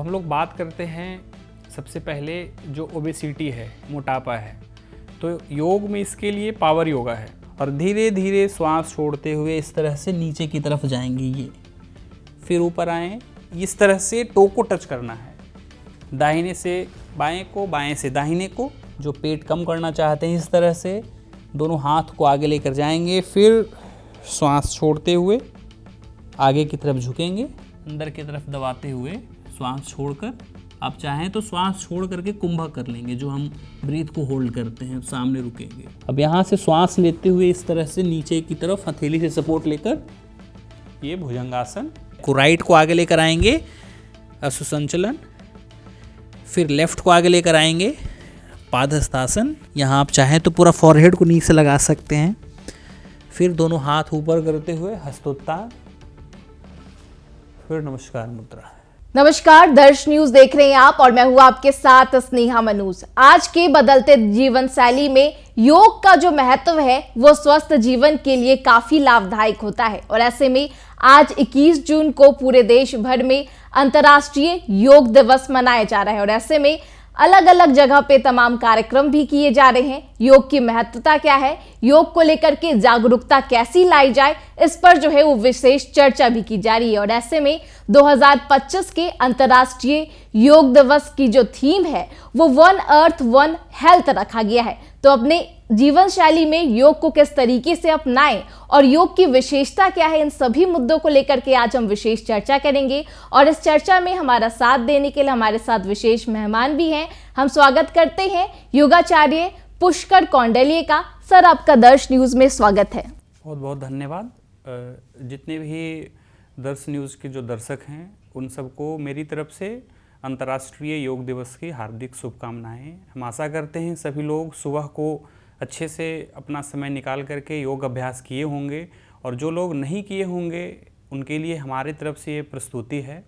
हम लोग बात करते हैं सबसे पहले जो ओबेसिटी है, मोटापा है, तो योग में इसके लिए पावर योगा है। और धीरे धीरे श्वास छोड़ते हुए इस तरह से नीचे की तरफ जाएंगे, ये फिर ऊपर आए। इस तरह से टो को टच करना है, दाहिने से बाएं को, बाएं से दाहिने को। जो पेट कम करना चाहते हैं इस तरह से दोनों हाथ को आगे लेकर जाएंगे, फिर श्वास छोड़ते हुए आगे की तरफ झुकेंगे, अंदर की तरफ दबाते हुए श्वास छोड़कर। आप चाहें तो श्वास छोड़ करके कुंभक कर लेंगे, जो हम ब्रीथ को होल्ड करते हैं, सामने रुकेंगे। अब यहाँ से श्वास लेते हुए इस तरह से नीचे की तरफ हथेली से सपोर्ट लेकर ये भुजंगासन को राइट को आगे लेकर आएंगे, असुसंचलन। फिर लेफ्ट को आगे लेकर आएंगे, पादहस्तासन। यहाँ आप चाहें तो पूरा फॉरहेड को नीचे लगा सकते हैं। फिर दोनों हाथ ऊपर करते हुए हस्तोत्तान, फिर नमस्कार मुद्रा। नमस्कार, दर्श न्यूज देख रहे हैं आप और मैं हूं आपके साथ स्नेहा मनूज। आज के बदलते जीवन शैली में योग का जो महत्व है वो स्वस्थ जीवन के लिए काफी लाभदायक होता है। और ऐसे में आज 21 जून को पूरे देश भर में अंतर्राष्ट्रीय योग दिवस मनाया जा रहा है और ऐसे में अलग अलग जगह पे तमाम कार्यक्रम भी किए जा रहे हैं। योग की महत्वता क्या है, योग को लेकर के जागरूकता कैसी लाई जाए, इस पर जो है वो विशेष चर्चा भी की जा रही है। और ऐसे में 2025 के अंतर्राष्ट्रीय योग दिवस की जो थीम है वो वन अर्थ वन हेल्थ रखा गया है। तो अपने जीवन शैली में योग को किस तरीके से अपनाएं और योग की विशेषता क्या है, इन सभी मुद्दों को लेकर के आज हम विशेष चर्चा करेंगे। और इस चर्चा में हमारा साथ देने के लिए हमारे साथ विशेष मेहमान भी हैं। हम स्वागत करते हैं योगाचार्य पुष्कर कौंडलिया का। सर, आपका दर्श न्यूज में स्वागत है। बहुत बहुत धन्यवाद। जितने भी दर्श न्यूज़ के जो दर्शक हैं उन सबको मेरी तरफ से अंतर्राष्ट्रीय योग दिवस की हार्दिक शुभकामनाएं। हम आशा करते हैं सभी लोग सुबह को अच्छे से अपना समय निकाल करके योग अभ्यास किए होंगे, और जो लोग नहीं किए होंगे उनके लिए हमारी तरफ से ये प्रस्तुति है।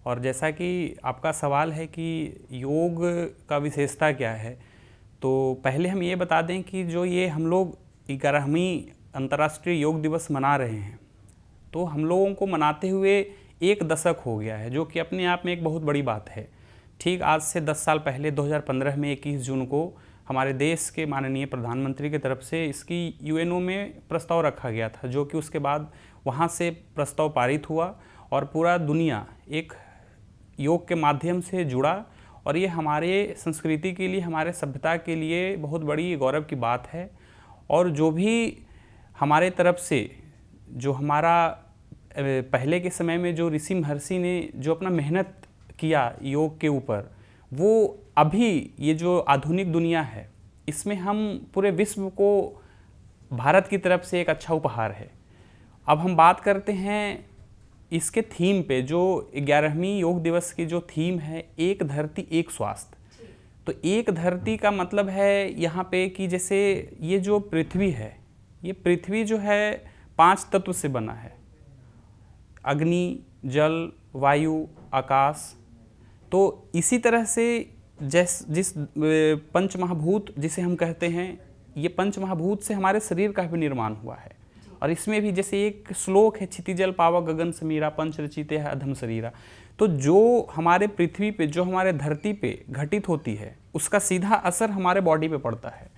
और जैसा कि आपका सवाल है कि योग का विशेषता क्या है, तो पहले हम ये बता दें कि जो ये हम लोग 11वीं अंतर्राष्ट्रीय योग दिवस मना रहे हैं, तो हम लोगों को मनाते हुए 1 दशक हो गया है, जो कि अपने आप में एक बहुत बड़ी बात है। ठीक आज से 10 साल पहले 2015 में 21 जून को हमारे देश के माननीय प्रधानमंत्री की तरफ से इसकी यूएनओ में प्रस्ताव रखा गया था, जो कि उसके बाद वहाँ से प्रस्ताव पारित हुआ और पूरा दुनिया एक योग के माध्यम से जुड़ा। और ये हमारे संस्कृति के लिए, हमारे सभ्यता के लिए बहुत बड़ी गौरव की बात है। और जो भी हमारे तरफ से जो हमारा पहले के समय में जो ऋषि महर्षि ने जो अपना मेहनत किया योग के ऊपर, वो अभी ये जो आधुनिक दुनिया है इसमें हम पूरे विश्व को भारत की तरफ से एक अच्छा उपहार है। अब हम बात करते हैं इसके थीम पे, जो 11वीं योग दिवस की जो थीम है, एक धरती एक स्वास्थ्य। तो एक धरती का मतलब है यहाँ पे कि जैसे ये जो पृथ्वी है, ये पृथ्वी जो है 5 तत्व से बना है, अग्नि, जल, वायु, आकाश। तो इसी तरह से जिस पंच महाभूत जिसे हम कहते हैं, ये पंच महाभूत से हमारे शरीर का भी निर्माण हुआ है। और इसमें भी जैसे एक श्लोक है, क्षितिजल पावक गगन समीरा पंच रचिते है अधम शरीरा। तो जो हमारे पृथ्वी पे, जो हमारे धरती पे घटित होती है, उसका सीधा असर हमारे बॉडी पे पड़ता है।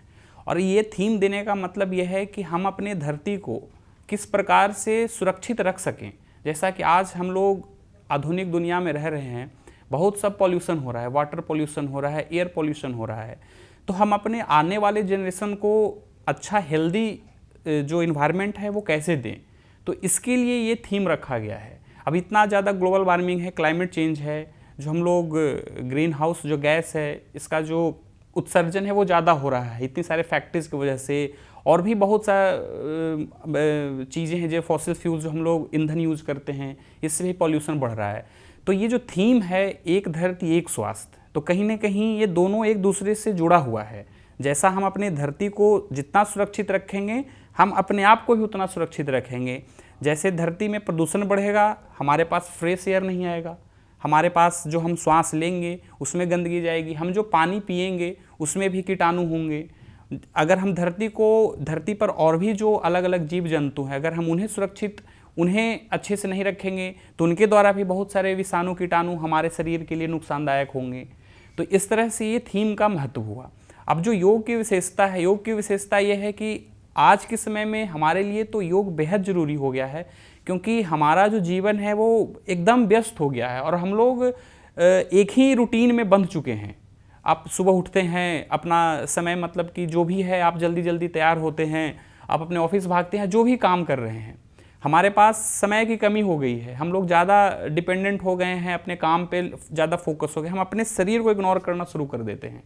और ये थीम देने का मतलब यह है कि हम अपने धरती को किस प्रकार से सुरक्षित रख सकें। जैसा कि आज हम लोग आधुनिक दुनिया में रह रहे हैं, बहुत सब पॉल्यूशन हो रहा है, वाटर पॉल्यूशन हो रहा है, एयर पॉल्यूशन हो रहा है। तो हम अपने आने वाले जनरेशन को अच्छा हेल्दी जो इन्वायरमेंट है वो कैसे दें, तो इसके लिए ये थीम रखा गया है। अब इतना ज़्यादा ग्लोबल वार्मिंग है, क्लाइमेट चेंज है, जो हम लोग ग्रीन हाउस जो गैस है, इसका जो उत्सर्जन है वो ज़्यादा हो रहा है इतनी सारे फैक्ट्रीज़ की वजह से। और भी बहुत सा चीज़ें हैं, जो फॉसिल फ्यूल जो हम लोग ईंधन यूज़ करते हैं, इससे भी पॉल्यूशन बढ़ रहा है। तो ये जो थीम है एक धरती एक स्वास्थ्य, तो कहीं ना कहीं ये दोनों एक दूसरे से जुड़ा हुआ है। जैसा हम अपने धरती को जितना सुरक्षित रखेंगे, हम अपने आप को भी उतना सुरक्षित रखेंगे। जैसे धरती में प्रदूषण बढ़ेगा, हमारे पास फ्रेश एयर नहीं आएगा, हमारे पास जो हम श्वास लेंगे उसमें गंदगी जाएगी, हम जो पानी पिएंगे उसमें भी कीटाणु होंगे। अगर हम धरती पर और भी जो अलग अलग जीव जंतु हैं, अगर हम उन्हें सुरक्षित उन्हें अच्छे से नहीं रखेंगे तो उनके द्वारा भी बहुत सारे विषाणु कीटाणु हमारे शरीर के लिए नुकसानदायक होंगे। तो इस तरह से ये थीम का महत्व हुआ। अब जो योग की विशेषता है, योग की विशेषता ये है कि आज के समय में हमारे लिए तो योग बेहद ज़रूरी हो गया है, क्योंकि हमारा जो जीवन है वो एकदम व्यस्त हो गया है और हम लोग एक ही रूटीन में बंध चुके हैं। आप सुबह उठते हैं, अपना समय मतलब कि जो भी है आप जल्दी जल्दी तैयार होते हैं, आप अपने ऑफिस भागते हैं, जो भी काम कर रहे हैं, हमारे पास समय की कमी हो गई है। हम लोग ज़्यादा डिपेंडेंट हो गए हैं, अपने काम पे ज़्यादा फोकस हो गए, हम अपने शरीर को इग्नोर करना शुरू कर देते हैं।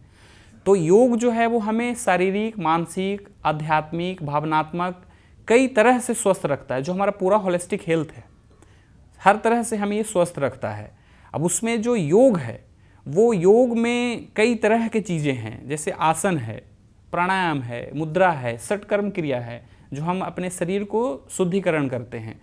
तो योग जो है वो हमें शारीरिक, मानसिक, आध्यात्मिक, भावनात्मक कई तरह से स्वस्थ रखता है। जो हमारा पूरा होलिस्टिक हेल्थ है, हर तरह से हमें ये स्वस्थ रखता है। अब उसमें जो योग है वो योग में कई तरह की चीज़ें हैं, जैसे आसन है, प्राणायाम है, मुद्रा है, षटकर्म क्रिया है, जो हम अपने शरीर को शुद्धिकरण करते हैं।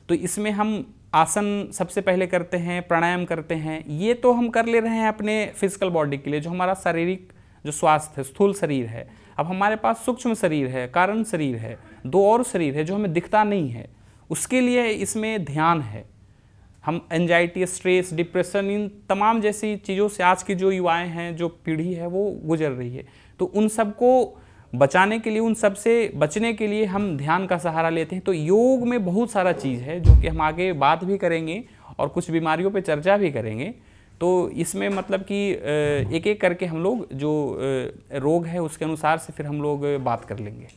तो इसमें हम आसन सबसे पहले करते हैं, प्राणायाम करते हैं। ये तो हम कर ले रहे हैं अपने फिजिकल बॉडी के लिए, जो हमारा शारीरिक जो स्वास्थ्य है, स्थूल शरीर है। अब हमारे पास सूक्ष्म शरीर है, कारण शरीर है, दो और शरीर है जो हमें दिखता नहीं है, उसके लिए इसमें ध्यान है। हम एंजाइटी, स्ट्रेस, डिप्रेशन, इन तमाम जैसी चीज़ों से आज की जो युवाएं हैं, जो पीढ़ी है वो गुजर रही है। तो उन सब को बचाने के लिए, उन सब से बचने के लिए हम ध्यान का सहारा लेते हैं। तो योग में बहुत सारा चीज़ है जो कि हम आगे बात भी करेंगे और कुछ बीमारियों पे चर्चा भी करेंगे। तो इसमें मतलब कि एक एक करके हम लोग जो रोग है उसके अनुसार से फिर हम लोग बात कर लेंगे।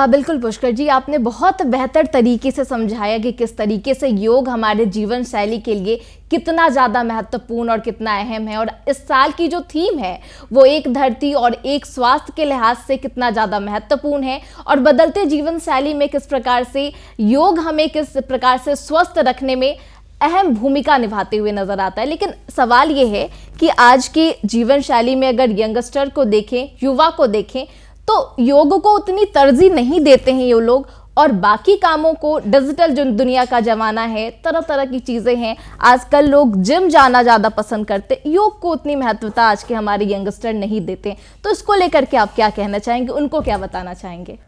बिल्कुल पुष्कर जी, आपने बहुत बेहतर तरीके से समझाया कि किस तरीके से योग हमारे जीवन शैली के लिए कितना ज़्यादा महत्वपूर्ण और कितना अहम है, और इस साल की जो थीम है वो एक धरती और एक स्वास्थ्य के लिहाज से कितना ज़्यादा महत्वपूर्ण है, और बदलते जीवन शैली में किस प्रकार से योग हमें किस प्रकार से स्वस्थ रखने में अहम भूमिका निभाते हुए नजर आता है। लेकिन सवाल ये है कि आज की जीवन शैली में अगर यंगस्टर को देखें, युवा को देखें, तो योग को उतनी तरजीह नहीं देते हैं ये लोग, और बाकी कामों को, डिजिटल जो दुनिया का जमाना है, तरह तरह की चीज़ें हैं, आजकल लोग जिम जाना ज़्यादा पसंद करते, योग को उतनी महत्वता आज के हमारे यंगस्टर नहीं देते। तो इसको लेकर के आप क्या कहना चाहेंगे, उनको क्या बताना चाहेंगे?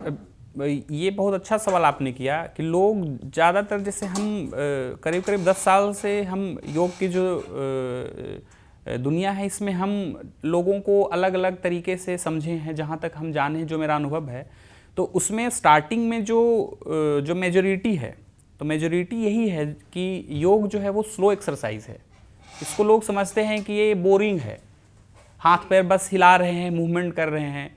ये बहुत अच्छा सवाल आपने किया कि लोग ज़्यादातर, जैसे हम करीब करीब 10 साल से हम योग की जो दुनिया है इसमें हम लोगों को अलग अलग तरीके से समझे हैं। जहाँ तक हम जाने, जो मेरा अनुभव है, तो उसमें स्टार्टिंग में जो मेजॉरिटी है, तो मेजॉरिटी यही है कि योग जो है वो स्लो एक्सरसाइज है। इसको लोग समझते हैं कि ये बोरिंग है, हाथ पैर बस हिला रहे हैं, मूवमेंट कर रहे हैं।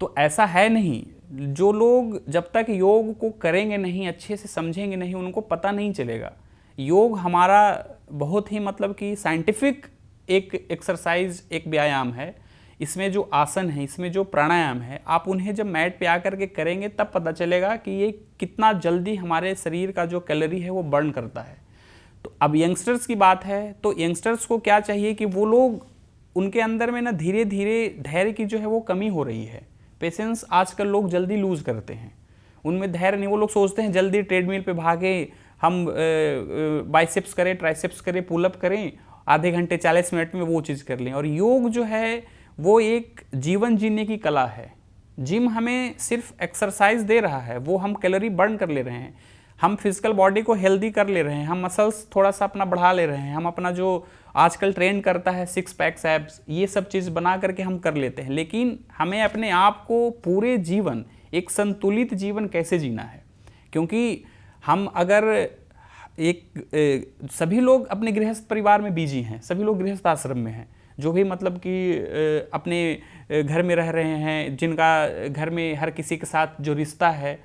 तो ऐसा है नहीं। जो लोग जब तक योग को करेंगे नहीं, अच्छे से समझेंगे नहीं, उनको पता नहीं चलेगा। योग हमारा बहुत ही मतलब कि साइंटिफिक एक एक्सरसाइज, एक व्यायाम है। इसमें जो आसन है, इसमें जो प्राणायाम है, आप उन्हें जब मैट पे आकर के करेंगे तब पता चलेगा कि ये कितना जल्दी हमारे शरीर का जो कैलोरी है वो बर्न करता है। तो अब यंगस्टर्स की बात है, तो यंगस्टर्स को क्या चाहिए कि वो लोग, उनके अंदर में ना धीरे धीरे धैर्य की जो है वो कमी हो रही है। पेशेंस आजकल लोग जल्दी लूज करते हैं, उनमें धैर्य नहीं। वो लोग सोचते हैं जल्दी ट्रेडमिल पे भागे, हम बाइसेप्स करें, ट्राइसेप्स करें, पुलअप करें, आधे घंटे 40 मिनट में वो चीज़ कर लें। और योग जो है वो एक जीवन जीने की कला है। जिम हमें सिर्फ एक्सरसाइज दे रहा है, वो हम कैलोरी बर्न कर ले रहे हैं, हम फिजिकल बॉडी को हेल्दी कर ले रहे हैं, हम मसल्स थोड़ा सा अपना बढ़ा ले रहे हैं, हम अपना जो आजकल ट्रेंड करता है 6 पैक्स एब्स, ये सब चीज़ बना करके हम कर लेते हैं। लेकिन हमें अपने आप को पूरे जीवन, एक संतुलित जीवन कैसे जीना है, क्योंकि हम अगर सभी लोग अपने गृहस्थ परिवार में बिजी हैं, सभी लोग गृहस्थ आश्रम में हैं, जो भी मतलब कि अपने घर में रह रहे हैं, जिनका घर में हर किसी के साथ जो रिश्ता है,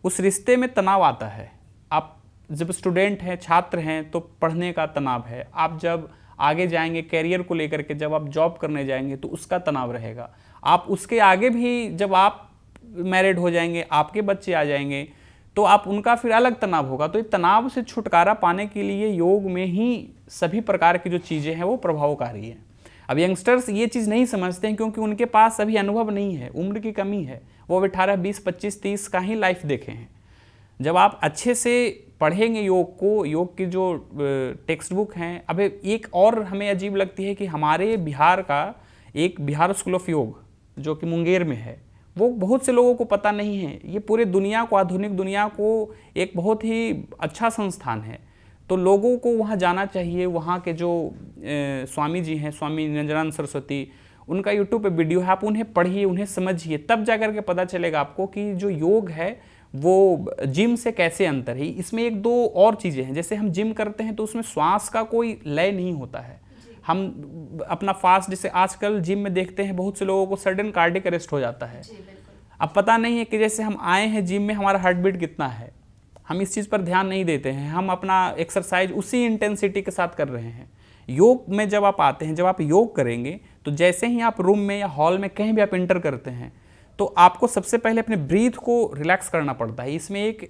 उस रिश्ते में तनाव आता है। आप जब स्टूडेंट हैं, छात्र हैं, तो पढ़ने का तनाव है। आप जब आगे जाएंगे कैरियर को लेकर के, जब आप जॉब करने जाएंगे तो उसका तनाव रहेगा। आप उसके आगे भी जब आप मैरिड हो जाएंगे, आपके बच्चे आ जाएंगे, तो आप उनका फिर अलग तनाव होगा। तो ये तनाव से छुटकारा पाने के लिए योग में ही सभी प्रकार की जो चीज़ें हैं वो प्रभावकारी हैं। अब यंगस्टर्स ये चीज़ नहीं समझते हैं, क्योंकि उनके पास अभी अनुभव नहीं है, उम्र की कमी है। वो 18, 20, 25, 30 का ही लाइफ देखे हैं। जब आप अच्छे से पढ़ेंगे योग को, योग की जो टेक्स्ट बुक हैं, अब एक और हमें अजीब लगती है कि हमारे बिहार का एक बिहार स्कूल ऑफ योग जो कि मुंगेर में है, वो बहुत से लोगों को पता नहीं है। ये पूरे दुनिया को, आधुनिक दुनिया को एक बहुत ही अच्छा संस्थान है, तो लोगों को वहाँ जाना चाहिए। वहाँ के जो स्वामी जी हैं, स्वामी निरंजनानंद सरस्वती, उनका यूट्यूब पे वीडियो है, आप उन्हें पढ़िए, उन्हें समझिए, तब जाकर के पता चलेगा आपको कि जो योग है वो जिम से कैसे अंतर है। इसमें एक दो और चीज़ें हैं, जैसे हम जिम करते हैं तो उसमें श्वास का कोई लय नहीं होता है। हम अपना फास्ट, जैसे आजकल जिम में देखते हैं बहुत से लोगों को सडन कार्डियक अरेस्ट हो जाता है। अब पता नहीं है कि जैसे हम आए हैं जिम में, हमारा हार्ट बीट कितना है, हम इस चीज़ पर ध्यान नहीं देते हैं। हम अपना एक्सरसाइज उसी इंटेंसिटी के साथ कर रहे हैं। योग में जब आप आते हैं, जब आप योग करेंगे, तो जैसे ही आप रूम में या हॉल में कहीं भी आप एंटर करते हैं, तो आपको सबसे पहले अपने ब्रीथ को रिलैक्स करना पड़ता है। इसमें एक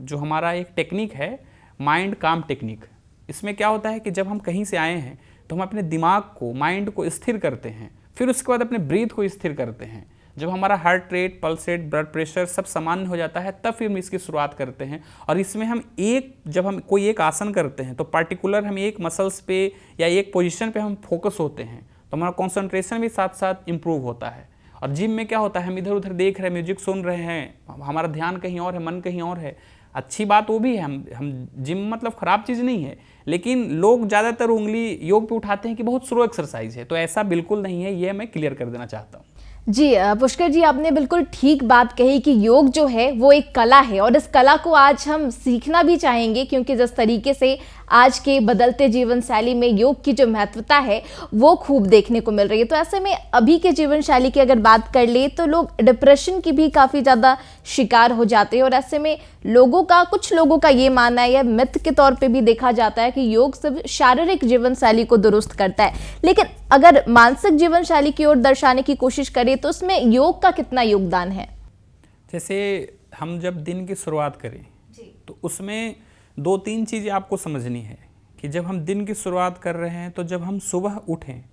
जो हमारा एक टेक्निक है, माइंड काम टेक्निक। इसमें क्या होता है कि जब हम कहीं से आए हैं तो हम अपने दिमाग को, माइंड को स्थिर करते हैं, फिर उसके बाद अपने ब्रीथ को स्थिर करते हैं। जब हमारा heart rate, pulse rate, blood pressure सब सामान्य हो जाता है, तब फिर हम इसकी शुरुआत करते हैं। और इसमें हम जब हम कोई एक आसन करते हैं तो पार्टिकुलर हम एक मसल्स पे या एक पोजीशन पे हम फोकस होते हैं, तो हमारा कंसंट्रेशन भी साथ साथ इम्प्रूव होता है। और जिम में क्या होता है, हम इधर उधर देख रहे हैं, म्यूजिक सुन रहे हैं, हमारा ध्यान कहीं और है, मन कहीं और है। अच्छी बात वो भी है, हम जिम मतलब ख़राब चीज़ नहीं है, लेकिन लोग ज़्यादातर उंगली योग पे उठाते हैं कि बहुत स्लो एक्सरसाइज है, तो ऐसा बिल्कुल नहीं है। ये मैं क्लियर कर देना चाहता हूँ। जी पुष्कर जी, आपने बिल्कुल ठीक बात कही कि योग जो है वो एक कला है, और इस कला को आज हम सीखना भी चाहेंगे, क्योंकि जिस तरीके से आज के बदलते जीवन शैली में योग की जो महत्वता है वो खूब देखने को मिल रही है। तो ऐसे में अभी के जीवन शैली की अगर बात कर ले तो लोग डिप्रेशन की भी काफ़ी ज़्यादा शिकार हो जाते हैं, और ऐसे में कुछ लोगों का ये मानना है, या मिथ के तौर पे भी देखा जाता है कि योग सिर्फ शारीरिक जीवन शैली को दुरुस्त करता है, लेकिन अगर मानसिक जीवन शैली की ओर दर्शाने की कोशिश करें तो उसमें योग का कितना योगदान है? जैसे हम जब दिन की शुरुआत करें तो उसमें 2-3 चीज़ें आपको समझनी है कि जब हम दिन की शुरुआत कर रहे हैं, तो जब हम सुबह उठें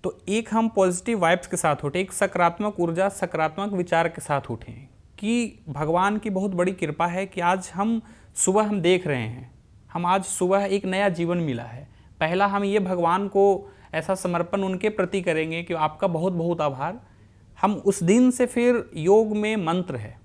तो एक हम पॉजिटिव वाइब्स के साथ उठें, एक सकारात्मक ऊर्जा, सकारात्मक विचार के साथ उठें कि भगवान की बहुत बड़ी कृपा है कि आज हम सुबह हम देख रहे हैं, हम आज सुबह एक नया जीवन मिला है। पहला हम ये भगवान को ऐसा समर्पण उनके प्रति करेंगे कि आपका बहुत बहुत आभार। हम उस दिन से फिर योग में मंत्र है,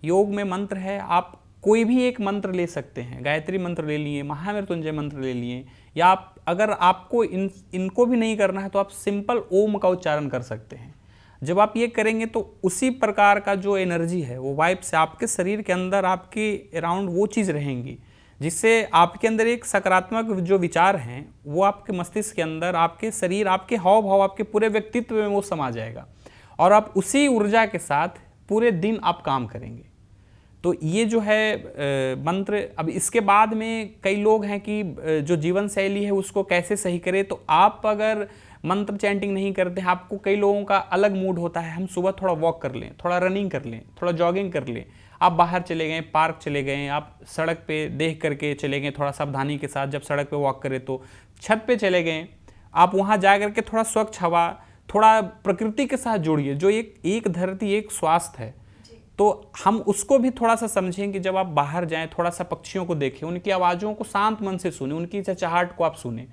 योग में मंत्र है, आप कोई भी एक मंत्र ले सकते हैं, गायत्री मंत्र ले लिए, महामृत्युंजय मंत्र ले लिए, या आप अगर आपको इनको भी नहीं करना है तो आप सिंपल ओम का उच्चारण कर सकते हैं। जब आप ये करेंगे तो उसी प्रकार का जो एनर्जी है, वो वाइब से आपके शरीर के अंदर, आपके अराउंड वो चीज़ रहेंगी, जिससे आपके अंदर एक सकारात्मक जो विचार हैं वो आपके मस्तिष्क के अंदर, आपके शरीर, आपके हाव भाव, आपके पूरे व्यक्तित्व में वो समा जाएगा, और आप उसी ऊर्जा के साथ पूरे दिन आप काम करेंगे। तो ये जो है मंत्र। अब इसके बाद में कई लोग हैं कि जो जीवन शैली है उसको कैसे सही करें, तो आप अगर मंत्र चैंटिंग नहीं करते हैं, आपको कई लोगों का अलग मूड होता है, हम सुबह थोड़ा वॉक कर लें, थोड़ा रनिंग कर लें, थोड़ा जॉगिंग कर लें, आप बाहर चले गए, पार्क चले गए, आप सड़क पे देख करके चले गए, थोड़ा सावधानी के साथ, जब सड़क पे वॉक करें तो छत पे चले गए, आप वहाँ जा करके थोड़ा स्वच्छ हवा, थोड़ा प्रकृति के साथ जुड़िए। जो एक धरती एक स्वास्थ्य है, तो हम उसको भी थोड़ा सा समझें कि जब आप बाहर जाएं, थोड़ा सा पक्षियों को देखें, उनकी आवाज़ों को शांत मन से सुने, उनकी चहचहाहट को आप सुने,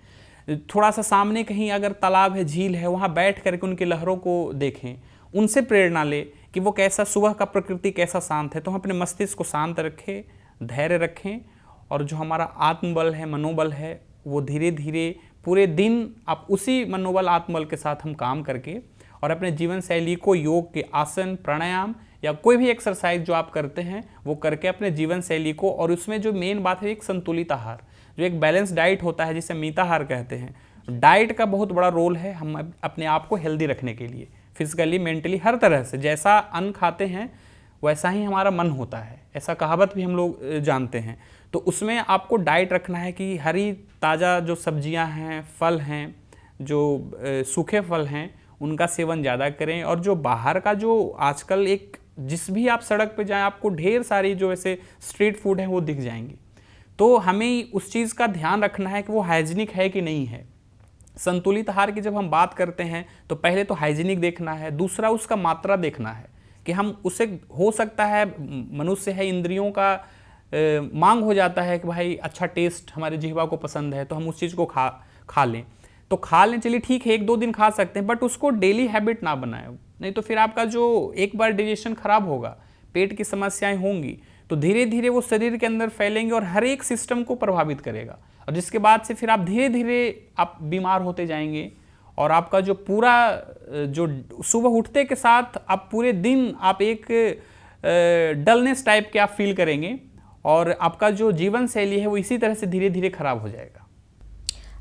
थोड़ा सा सामने कहीं अगर तालाब है, झील है, वहाँ बैठ करके उनकी लहरों को देखें, उनसे प्रेरणा ले कि वो कैसा, सुबह का प्रकृति कैसा शांत है। तो हम अपने मस्तिष्क को शांत रखें, धैर्य रखें, और जो हमारा आत्मबल है, मनोबल है, वो धीरे धीरे पूरे दिन आप उसी मनोबल, आत्मबल के साथ हम काम करके और अपने जीवन शैली को योग के आसन, प्राणायाम या कोई भी एक्सरसाइज जो आप करते हैं वो करके अपने जीवन शैली को, और उसमें जो मेन बात है एक संतुलित आहार, जो एक बैलेंस डाइट होता है जिसे मिताहार कहते हैं। डाइट का बहुत बड़ा रोल है हम अपने आप को हेल्दी रखने के लिए, फिजिकली, मेंटली, हर तरह से। जैसा अन्न खाते हैं वैसा ही हमारा मन होता है, ऐसा कहावत भी हम लोग जानते हैं। तो उसमें आपको डाइट रखना है कि हरी ताज़ा जो सब्जियां हैं, फल हैं, जो सूखे फल हैं, उनका सेवन ज़्यादा करें। और जो बाहर का जो आजकल एक, जिस भी आप सड़क पे जाएं आपको ढेर सारी जो ऐसे स्ट्रीट फूड हैं वो दिख जाएंगी, तो हमें उस चीज़ का ध्यान रखना है कि वो हाइजीनिक है कि नहीं है। संतुलित आहार की जब हम बात करते हैं तो पहले तो हाइजीनिक देखना है, दूसरा उसका मात्रा देखना है कि हम उसे, हो सकता है मनुष्य है, इंद्रियों का मांग हो जाता है कि भाई अच्छा टेस्ट हमारे जिह्वा को पसंद है तो हम उस चीज़ को खा लें। तो खा लें, चलिए ठीक है, 1-2 दिन खा सकते हैं, बट उसको डेली हैबिट ना बनाएं, नहीं तो फिर आपका जो एक बार डाइजेशन खराब होगा, पेट की समस्याएं होंगी, तो धीरे धीरे वो शरीर के अंदर फैलेंगे और हर एक सिस्टम को प्रभावित करेगा, और जिसके बाद से फिर आप धीरे धीरे आप बीमार होते जाएंगे। और आपका जो पूरा जो सुबह उठते के साथ आप पूरे दिन आप एक डलनेस टाइप के आप फील करेंगे, और आपका जो जीवन शैली है वो इसी तरह से धीरे धीरे खराब हो जाएगा।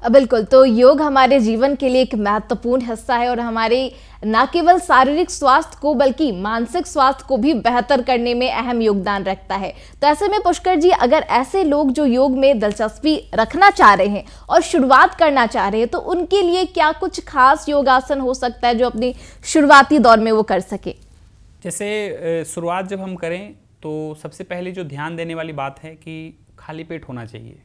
बिल्कुल, तो योग हमारे जीवन के लिए एक महत्वपूर्ण हिस्सा है और हमारे न केवल शारीरिक स्वास्थ्य को बल्कि मानसिक स्वास्थ्य को भी बेहतर करने में अहम योगदान रखता है। तो ऐसे में पुष्कर जी, अगर ऐसे लोग जो योग में दिलचस्पी रखना चाह रहे हैं और शुरुआत करना चाह रहे हैं, तो उनके लिए क्या कुछ खास योगासन हो सकता है जो अपनी शुरुआती दौर में वो कर सके? जैसे शुरुआत जब हम करें तो सबसे पहले जो ध्यान देने वाली बात है कि खाली पेट होना चाहिए।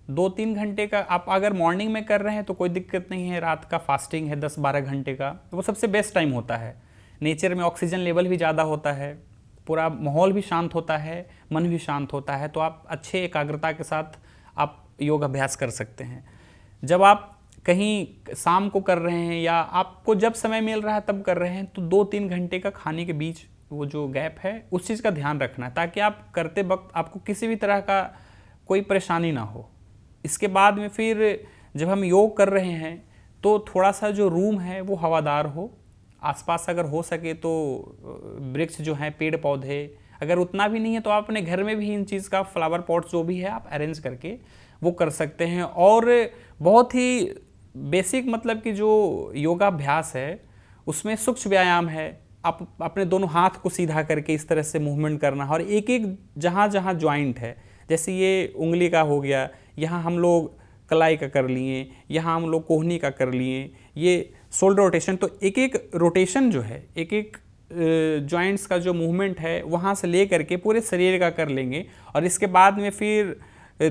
2-3 घंटे का आप अगर मॉर्निंग में कर रहे हैं तो कोई दिक्कत नहीं है, रात का फास्टिंग है 10-12 घंटे का, वो सबसे बेस्ट टाइम होता है। नेचर में ऑक्सीजन लेवल भी ज़्यादा होता है, पूरा माहौल भी शांत होता है, मन भी शांत होता है, तो आप अच्छे एकाग्रता के साथ आप योग अभ्यास कर सकते हैं। जब आप कहीं शाम को कर रहे हैं या आपको जब समय मिल रहा है तब कर रहे हैं, तो 2-3 घंटे का खाने के बीच वो जो गैप है उस चीज़ का ध्यान रखना है, ताकि आप करते वक्त आपको किसी भी तरह का कोई परेशानी ना हो। इसके बाद में फिर जब हम योग कर रहे हैं तो थोड़ा सा जो रूम है वो हवादार हो, आसपास अगर हो सके तो वृक्ष जो हैं, पेड़ पौधे, अगर उतना भी नहीं है तो आप अपने घर में भी इन चीज़ का फ्लावर पॉट जो भी है आप अरेंज करके वो कर सकते हैं। और बहुत ही बेसिक मतलब कि जो योगाभ्यास है उसमें सूक्ष्म व्यायाम है। आप अपने दोनों हाथ को सीधा करके इस तरह से मूवमेंट करना है, और एक एक जहाँ जहाँ ज्वाइंट है, जैसे ये उंगली का हो गया, यहाँ हम लोग कलाई का कर लिए, यहाँ हम लोग कोहनी का कर लिए, ये शोल्डर रोटेशन, तो एक एक रोटेशन जो है, एक एक जॉइंट्स का जो मूवमेंट है वहाँ से ले करके पूरे शरीर का कर लेंगे। और इसके बाद में फिर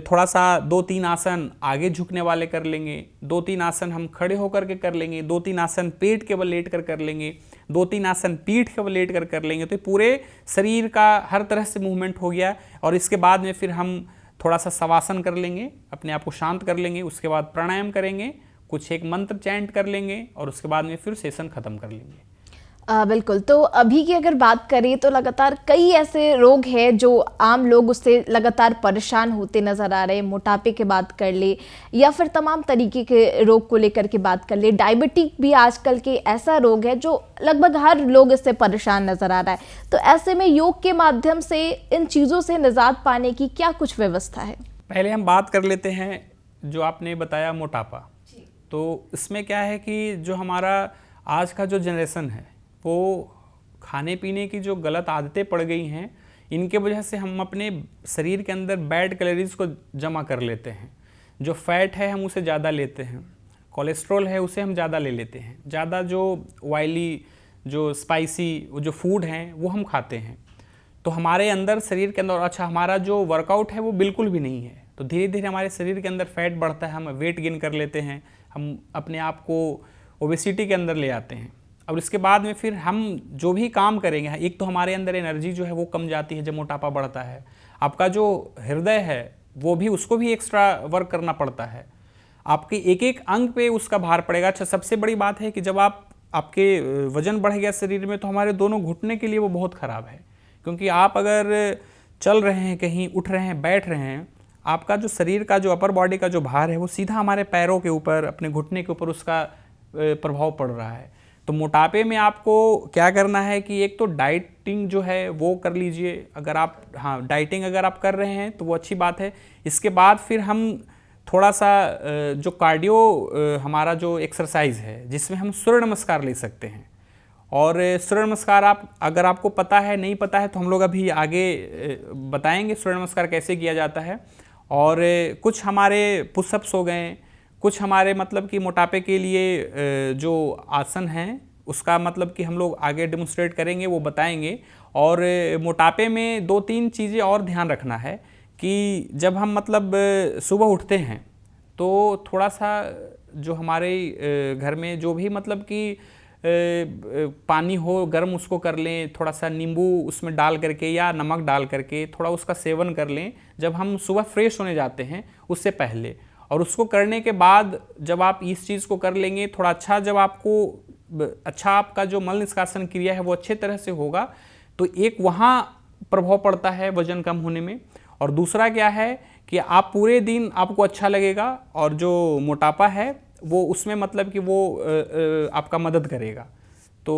थोड़ा सा 2-3 आसन आगे झुकने वाले कर लेंगे, 2-3 आसन हम खड़े होकर के कर लेंगे, 2-3 आसन पेट के बल लेट कर लेंगे, 2-3 आसन पीठ के बल लेट कर लेंगे, तो पूरे शरीर का हर तरह से मूवमेंट हो गया। और इसके बाद में फिर हम थोड़ा सा शवासन कर लेंगे, अपने आप को शांत कर लेंगे, उसके बाद प्राणायाम करेंगे, कुछ एक मंत्र चैंट कर लेंगे, और उसके बाद में फिर सेशन ख़त्म कर लेंगे। बिल्कुल, तो अभी की अगर बात करें तो लगातार कई ऐसे रोग हैं जो आम लोग उससे लगातार परेशान होते नज़र आ रहे हैं। मोटापे की बात कर ले या फिर तमाम तरीके के रोग को लेकर के बात कर ले, डायबिटिक भी आजकल के ऐसा रोग है जो लगभग हर लोग इससे परेशान नज़र आ रहा है। तो ऐसे में योग के माध्यम से इन चीज़ों से निजात पाने की क्या कुछ व्यवस्था है? पहले हम बात कर लेते हैं जो आपने बताया मोटापा। तो इसमें क्या है कि जो हमारा आज का जो जनरेशन है वो खाने पीने की जो गलत आदतें पड़ गई हैं, इनके वजह से हम अपने शरीर के अंदर बैड कैलोरीज को जमा कर लेते हैं। जो फैट है हम उसे ज़्यादा लेते हैं, कोलेस्ट्रॉल है उसे हम ज़्यादा ले लेते हैं, ज़्यादा जो ऑयली जो स्पाइसी जो फूड हैं वो हम खाते हैं। तो हमारे अंदर शरीर के अंदर अच्छा हमारा जो वर्कआउट है वो बिल्कुल भी नहीं है, तो धीरे धीरे हमारे शरीर के अंदर फैट बढ़ता है, हम वेट गेन कर लेते हैं, हम अपने आप को ओबेसिटी के अंदर ले आते हैं। और इसके बाद में फिर हम जो भी काम करेंगे, एक तो हमारे अंदर एनर्जी जो है वो कम जाती है जब मोटापा बढ़ता है। आपका जो हृदय है वो भी, उसको भी एक्स्ट्रा वर्क करना पड़ता है, आपके एक एक अंग पे उसका भार पड़ेगा। अच्छा, सबसे बड़ी बात है कि जब आपके वजन बढ़ गया शरीर में तो हमारे दोनों घुटने के लिए वो बहुत ख़राब है, क्योंकि आप अगर चल रहे हैं, कहीं उठ रहे हैं, बैठ रहे हैं, आपका जो शरीर का जो अपर बॉडी का जो भार है वो सीधा हमारे पैरों के ऊपर, अपने घुटने के ऊपर उसका प्रभाव पड़ रहा है। तो मोटापे में आपको क्या करना है कि एक तो डाइटिंग जो है वो कर लीजिए, अगर आप डाइटिंग अगर आप कर रहे हैं तो वो अच्छी बात है। इसके बाद फिर हम थोड़ा सा जो कार्डियो हमारा जो एक्सरसाइज है जिसमें हम सूर्य नमस्कार ले सकते हैं, और सूर्य नमस्कार अगर आपको पता है, नहीं पता है तो हम लोग अभी आगे बताएंगे सूर्य नमस्कार कैसे किया जाता है। और कुछ हमारे पुशअप्स हो गए, कुछ हमारे मतलब कि मोटापे के लिए जो आसन हैं उसका मतलब कि हम लोग आगे डेमोन्स्ट्रेट करेंगे, वो बताएंगे। और मोटापे में 2-3 चीज़ें और ध्यान रखना है कि जब हम मतलब सुबह उठते हैं तो थोड़ा सा जो हमारे घर में जो भी मतलब कि पानी हो गर्म उसको कर लें, थोड़ा सा नींबू उसमें डाल करके या नमक डाल करके थोड़ा उसका सेवन कर लें जब हम सुबह फ्रेश होने जाते हैं उससे पहले। और उसको करने के बाद जब आप इस चीज़ को कर लेंगे थोड़ा अच्छा, जब आपको अच्छा आपका जो मल निष्कासन क्रिया है वो अच्छे तरह से होगा, तो एक वहाँ प्रभाव पड़ता है वजन कम होने में, और दूसरा क्या है कि आप पूरे दिन आपको अच्छा लगेगा, और जो मोटापा है वो उसमें मतलब कि वो आपका मदद करेगा। तो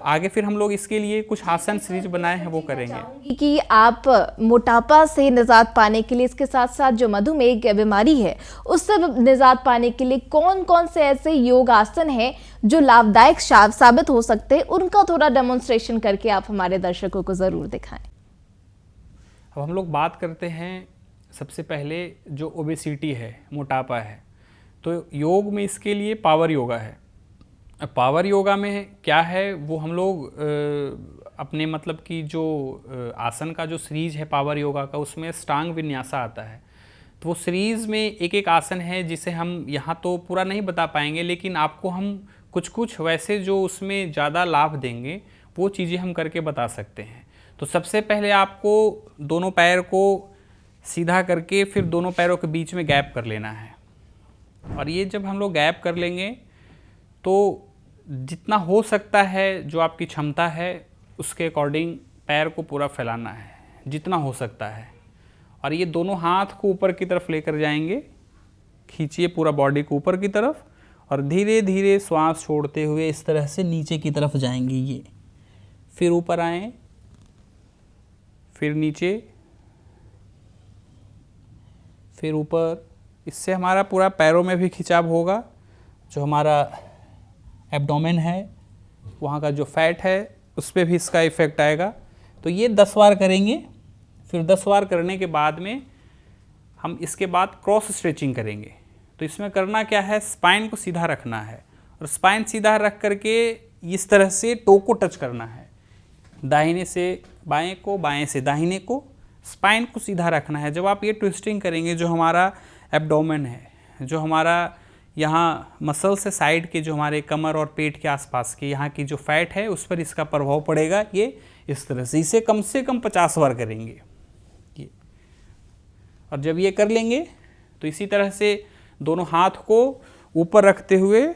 आगे फिर हम लोग इसके लिए कुछ आसन सीरीज बनाए हैं वो करेंगे। कि आप मोटापा से निजात पाने के लिए, इसके साथ साथ जो मधुमेह की बीमारी है उससे निजात पाने के लिए कौन कौन से ऐसे योग आसन हैं जो लाभदायक साबित हो सकते हैं, उनका थोड़ा डेमोन्स्ट्रेशन करके आप हमारे दर्शकों को जरूर दिखाएं। अब हम लोग बात करते हैं सबसे पहले जो ओबेसिटी है, मोटापा है, तो योग में इसके लिए पावर योगा है। पावर योगा में क्या है, वो हम लोग अपने मतलब कि जो आसन का जो सीरीज है पावर योगा का, उसमें अष्टांग विन्यासा आता है। तो वो सीरीज में एक एक आसन है जिसे हम यहाँ तो पूरा नहीं बता पाएंगे, लेकिन आपको हम कुछ कुछ वैसे जो उसमें ज़्यादा लाभ देंगे वो चीज़ें हम करके बता सकते हैं। तो सबसे पहले आपको दोनों पैर को सीधा करके फिर दोनों पैरों के बीच में गैप कर लेना है, और ये जब हम लोग गैप कर लेंगे तो जितना हो सकता है, जो आपकी क्षमता है उसके अकॉर्डिंग पैर को पूरा फैलाना है जितना हो सकता है, और ये दोनों हाथ को ऊपर की तरफ लेकर जाएंगे। खींचिए पूरा बॉडी को ऊपर की तरफ, और धीरे धीरे श्वास छोड़ते हुए इस तरह से नीचे की तरफ जाएंगे ये, फिर ऊपर आए, फिर नीचे, फिर ऊपर। इससे हमारा पूरा पैरों में भी खिंचाव होगा, जो हमारा एब्डोमेन है वहाँ का जो फैट है उस पर भी इसका इफ़ेक्ट आएगा। तो ये 10 बार करेंगे। फिर 10 बार करने के बाद में हम इसके बाद क्रॉस स्ट्रेचिंग करेंगे। तो इसमें करना क्या है, स्पाइन को सीधा रखना है, और स्पाइन सीधा रख करके इस तरह से टो को टच करना है, दाहिने से बाएं को, बाएं से दाहिने को, स्पाइन को सीधा रखना है। जब आप ये ट्विस्टिंग करेंगे, जो हमारा एब्डोमेन है, जो हमारा यहाँ मसल से साइड के, जो हमारे कमर और पेट के आसपास के यहाँ की जो फैट है उस पर इसका प्रभाव पड़ेगा। ये इस तरह से इसे कम 50 बार करेंगे ये, और जब ये कर लेंगे तो इसी तरह से दोनों हाथ को ऊपर रखते हुए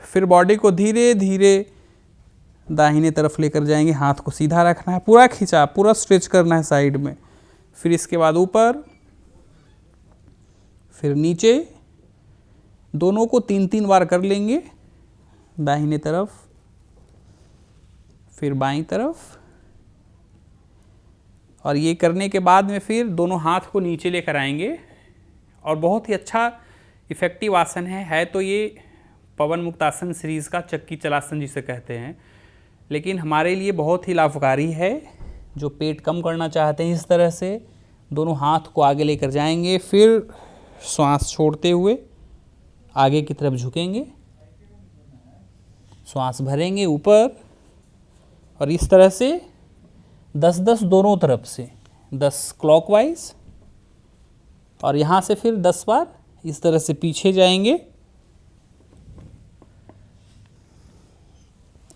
फिर बॉडी को धीरे धीरे दाहिने तरफ लेकर जाएंगे। हाथ को सीधा रखना है, पूरा खींचा, पूरा स्ट्रेच करना है साइड में। फिर इसके बाद ऊपर, फिर नीचे, दोनों को 3-3 बार कर लेंगे। दाहिने तरफ, फिर बाईं तरफ, और ये करने के बाद में फिर दोनों हाथ को नीचे लेकर आएंगे। और बहुत ही अच्छा इफ़ेक्टिव आसन है तो ये पवन मुक्तासन सीरीज़ का चक्की चलासन जिसे कहते हैं, लेकिन हमारे लिए बहुत ही लाभकारी है। जो पेट कम करना चाहते हैं, इस तरह से दोनों हाथ को आगे लेकर जाएंगे, फिर श्वास छोड़ते हुए आगे की तरफ झुकेंगे, श्वास भरेंगे ऊपर, और इस तरह से 10-10 दोनों तरफ से, 10 क्लॉकवाइज, और यहाँ से फिर 10 बार इस तरह से पीछे जाएंगे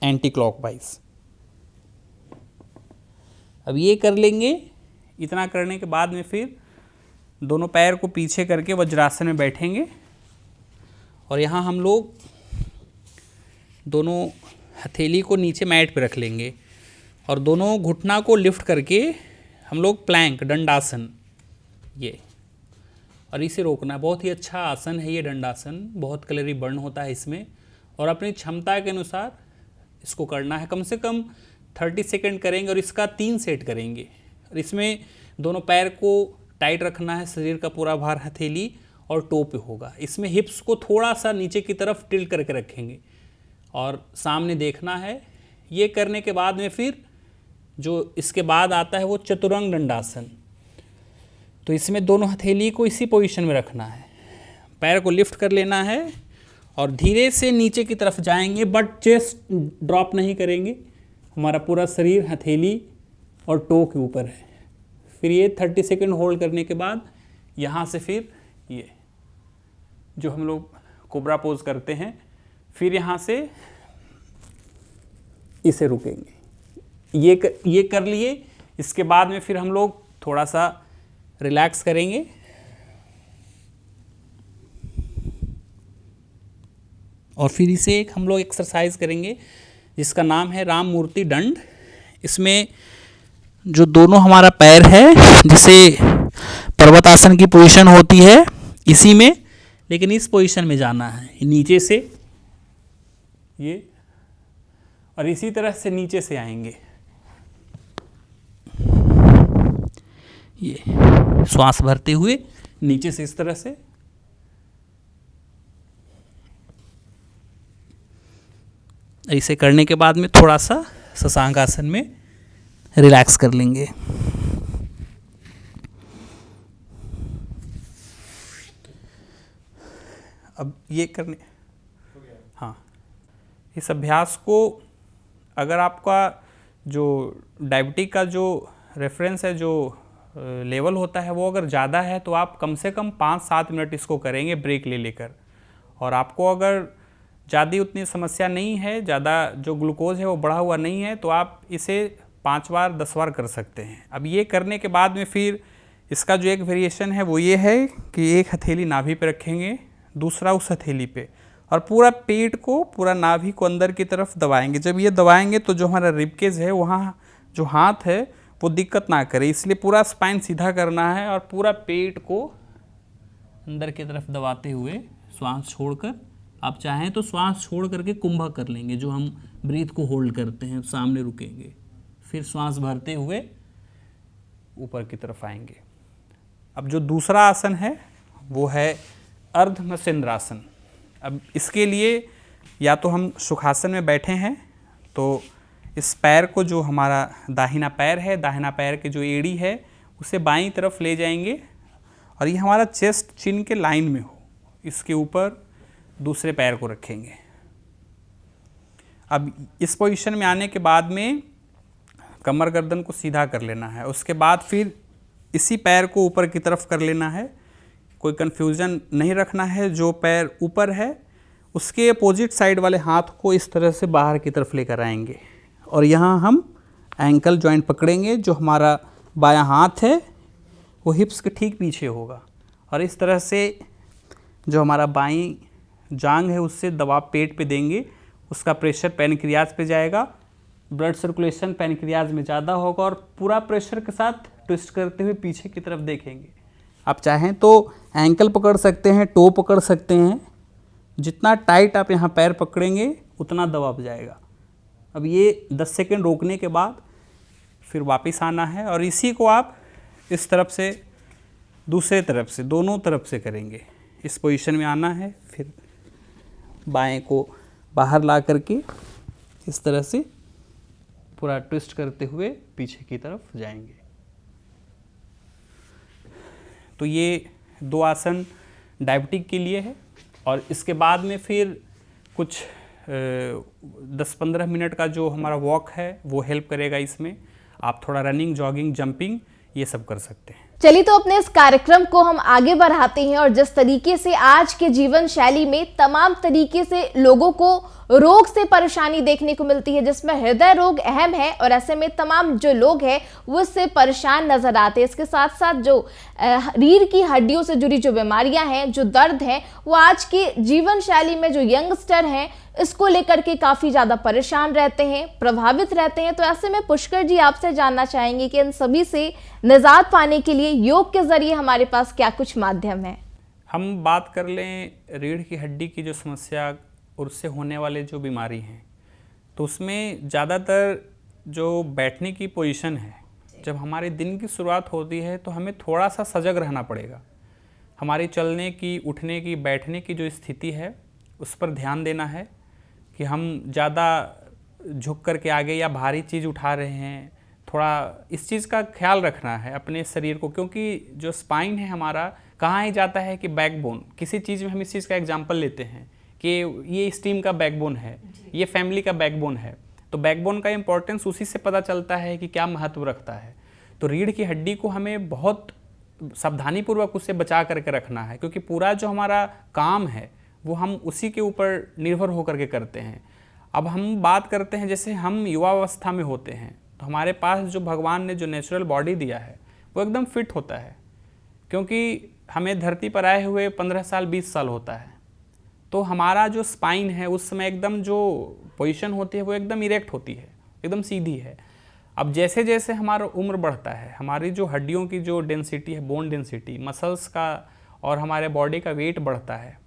एंटी क्लॉकवाइज। अब ये कर लेंगे। इतना करने के बाद में फिर दोनों पैर को पीछे करके वज्रासन में बैठेंगे, और यहाँ हम लोग दोनों हथेली को नीचे मैट पे रख लेंगे, और दोनों घुटना को लिफ्ट करके हम लोग प्लैंक, दंडासन, ये, और इसे रोकना है। बहुत ही अच्छा आसन है ये दंडासन, बहुत कैलोरी बर्न होता है इसमें, और अपनी क्षमता के अनुसार इसको करना है। कम से कम 30 सेकेंड करेंगे, और इसका 3 सेट करेंगे। और इसमें दोनों पैर को टाइट रखना है, शरीर का पूरा भार हथेली और टो पे होगा। इसमें हिप्स को थोड़ा सा नीचे की तरफ टिल्ट करके रखेंगे और सामने देखना है। ये करने के बाद में फिर जो इसके बाद आता है वो चतुरंग दंडासन। तो इसमें दोनों हथेली को इसी पोजीशन में रखना है, पैर को लिफ्ट कर लेना है और धीरे से नीचे की तरफ जाएंगे, बट चेस्ट ड्रॉप नहीं करेंगे। हमारा पूरा शरीर हथेली और टो के ऊपर है। फिर ये 30 सेकेंड होल्ड करने के बाद यहाँ से फिर ये जो हम लोग कोबरा पोज करते हैं, फिर यहाँ से इसे रुकेंगे। ये कर लिए। इसके बाद में फिर हम लोग थोड़ा सा रिलैक्स करेंगे। और फिर इसे एक हम लोग एक्सरसाइज करेंगे जिसका नाम है राम मूर्ति दंड। इसमें जो दोनों हमारा पैर है, जिसे पर्वतासन की पोजीशन होती है इसी में, लेकिन इस पोजीशन में जाना है, नीचे से ये और इसी तरह से नीचे से आएंगे। ये श्वास भरते हुए नीचे से इस तरह से, ऐसे करने के बाद में थोड़ा सा शशांक आसन में रिलैक्स कर लेंगे। अब ये करने, हाँ, इस अभ्यास को अगर आपका जो डायबिटिक का जो रेफरेंस है, जो लेवल होता है, वो अगर ज़्यादा है तो आप कम से कम 5-7 मिनट इसको करेंगे ब्रेक ले लेकर। और आपको अगर ज़्यादा उतनी समस्या नहीं है, ज़्यादा जो ग्लूकोज है वो बढ़ा हुआ नहीं है, तो आप इसे 5 बार 10 बार कर सकते हैं। अब ये करने के बाद में फिर इसका जो एक वेरिएशन है वो ये है कि एक हथेली नाभि पे रखेंगे, दूसरा उस हथेली पे, और पूरा पेट को, पूरा नाभि को अंदर की तरफ दबाएंगे। जब ये दबाएंगे तो जो हमारा रिबकेज है, वहाँ जो हाथ है वो दिक्कत ना करे, इसलिए पूरा स्पाइन सीधा करना है और पूरा पेट को अंदर की तरफ दबाते हुए श्वास छोड़कर, आप चाहें तो श्वास छोड़ करके कुंभक कर लेंगे, जो हम ब्रीथ को होल्ड करते हैं, सामने रुकेंगे, फिर श्वास भरते हुए ऊपर की तरफ आएंगे। अब जो दूसरा आसन है वो है अर्ध मत्स्येंद्रासन। अब इसके लिए या तो हम सुखासन में बैठे हैं, तो इस पैर को, जो हमारा दाहिना पैर है, दाहिना पैर की जो एड़ी है उसे बाईं तरफ ले जाएंगे और ये हमारा चेस्ट चिन के लाइन में हो, इसके ऊपर दूसरे पैर को रखेंगे। अब इस पोजीशन में आने के बाद में कमर गर्दन को सीधा कर लेना है। उसके बाद फिर इसी पैर को ऊपर की तरफ कर लेना है, कोई कन्फ्यूज़न नहीं रखना है। जो पैर ऊपर है उसके अपोजिट साइड वाले हाथ को इस तरह से बाहर की तरफ लेकर आएंगे और यहाँ हम एंकल जॉइंट पकड़ेंगे। जो हमारा बायां हाथ है वो हिप्स के ठीक पीछे होगा और इस तरह से जो हमारा बाईं जांघ है उससे दबाव पेट पे देंगे, उसका प्रेशर पैनक्रियाज पे जाएगा, ब्लड सर्कुलेशन पैनक्रियाज में ज़्यादा होगा और पूरा प्रेशर के साथ ट्विस्ट करते हुए पीछे की तरफ देखेंगे। आप चाहें तो एंकल पकड़ सकते हैं, टो पकड़ सकते हैं, जितना टाइट आप यहाँ पैर पकड़ेंगे उतना दबाव जाएगा। अब ये 10 सेकेंड रोकने के बाद फिर वापस आना है और इसी को आप इस तरफ से दूसरे तरफ से, दोनों तरफ से करेंगे। इस पोजीशन में आना है, फिर बाएं को बाहर ला करके इस तरह से पूरा ट्विस्ट करते हुए पीछे की तरफ जाएंगे। तो ये 2 आसन डायबिटिक के लिए है और इसके बाद में फिर कुछ 10-15 मिनट का जो हमारा वॉक है वो हेल्प करेगा इसमें। आप थोड़ा रनिंग, जॉगिंग, जंपिंग ये सब कर सकते हैं। चलिए तो अपने इस कार्यक्रम को हम आगे बढ़ाते हैं और जिस तरीके से आज के जीवन शैली में तमाम तरीके से लोगों को रोग से परेशानी देखने को मिलती है, जिसमें हृदय रोग अहम है और ऐसे में तमाम जो लोग हैं वो इससे परेशान नजर आते हैं। इसके साथ साथ जो रीढ़ की हड्डियों से जुड़ी जो बीमारियां हैं, जो दर्द है, वो आज की जीवन शैली में जो यंगस्टर हैं इसको लेकर के काफ़ी ज़्यादा परेशान रहते हैं, प्रभावित रहते हैं। तो ऐसे में पुष्कर जी आपसे जानना चाहेंगे कि इन सभी से निजात पाने के लिए योग के ज़रिए हमारे पास क्या कुछ माध्यम है। हम बात कर लें रीढ़ की हड्डी की जो समस्या और उससे होने वाले जो बीमारी हैं, तो उसमें ज़्यादातर जो बैठने की पोजीशन है, जब हमारे दिन की शुरुआत होती है तो हमें थोड़ा सा सजग रहना पड़ेगा। हमारी चलने की, उठने की, बैठने की जो स्थिति है उस पर ध्यान देना है कि हम ज़्यादा झुक कर के आगे या भारी चीज़ उठा रहे हैं, थोड़ा इस चीज़ का ख्याल रखना है अपने शरीर को। क्योंकि जो स्पाइन है हमारा कहाँ ही जाता है कि बैकबोन, किसी चीज़ में हम इस चीज़ का एग्जाम्पल लेते हैं कि ये इस टीम का बैकबोन है, ये फैमिली का बैकबोन है, तो बैकबोन का इंपॉर्टेंस उसी से पता चलता है कि क्या महत्व रखता है। तो रीढ़ की हड्डी को हमें बहुत सावधानीपूर्वक उससे बचा करके रखना है, क्योंकि पूरा जो हमारा काम है वो हम उसी के ऊपर निर्भर होकर के करते हैं। अब हम बात करते हैं, जैसे हम युवावस्था में होते हैं तो हमारे पास जो भगवान ने जो नेचुरल बॉडी दिया है वो एकदम फिट होता है, क्योंकि हमें धरती पर आए हुए 15 साल 20 साल होता है। तो हमारा जो स्पाइन है उस समय एकदम जो पोजीशन होती है वो एकदम इरेक्ट होती है, एकदम सीधी है। अब जैसे जैसे हमारा उम्र बढ़ता है, हमारी जो हड्डियों की जो डेंसिटी है, बोन डेंसिटी, मसल्स का और हमारे बॉडी का वेट बढ़ता है,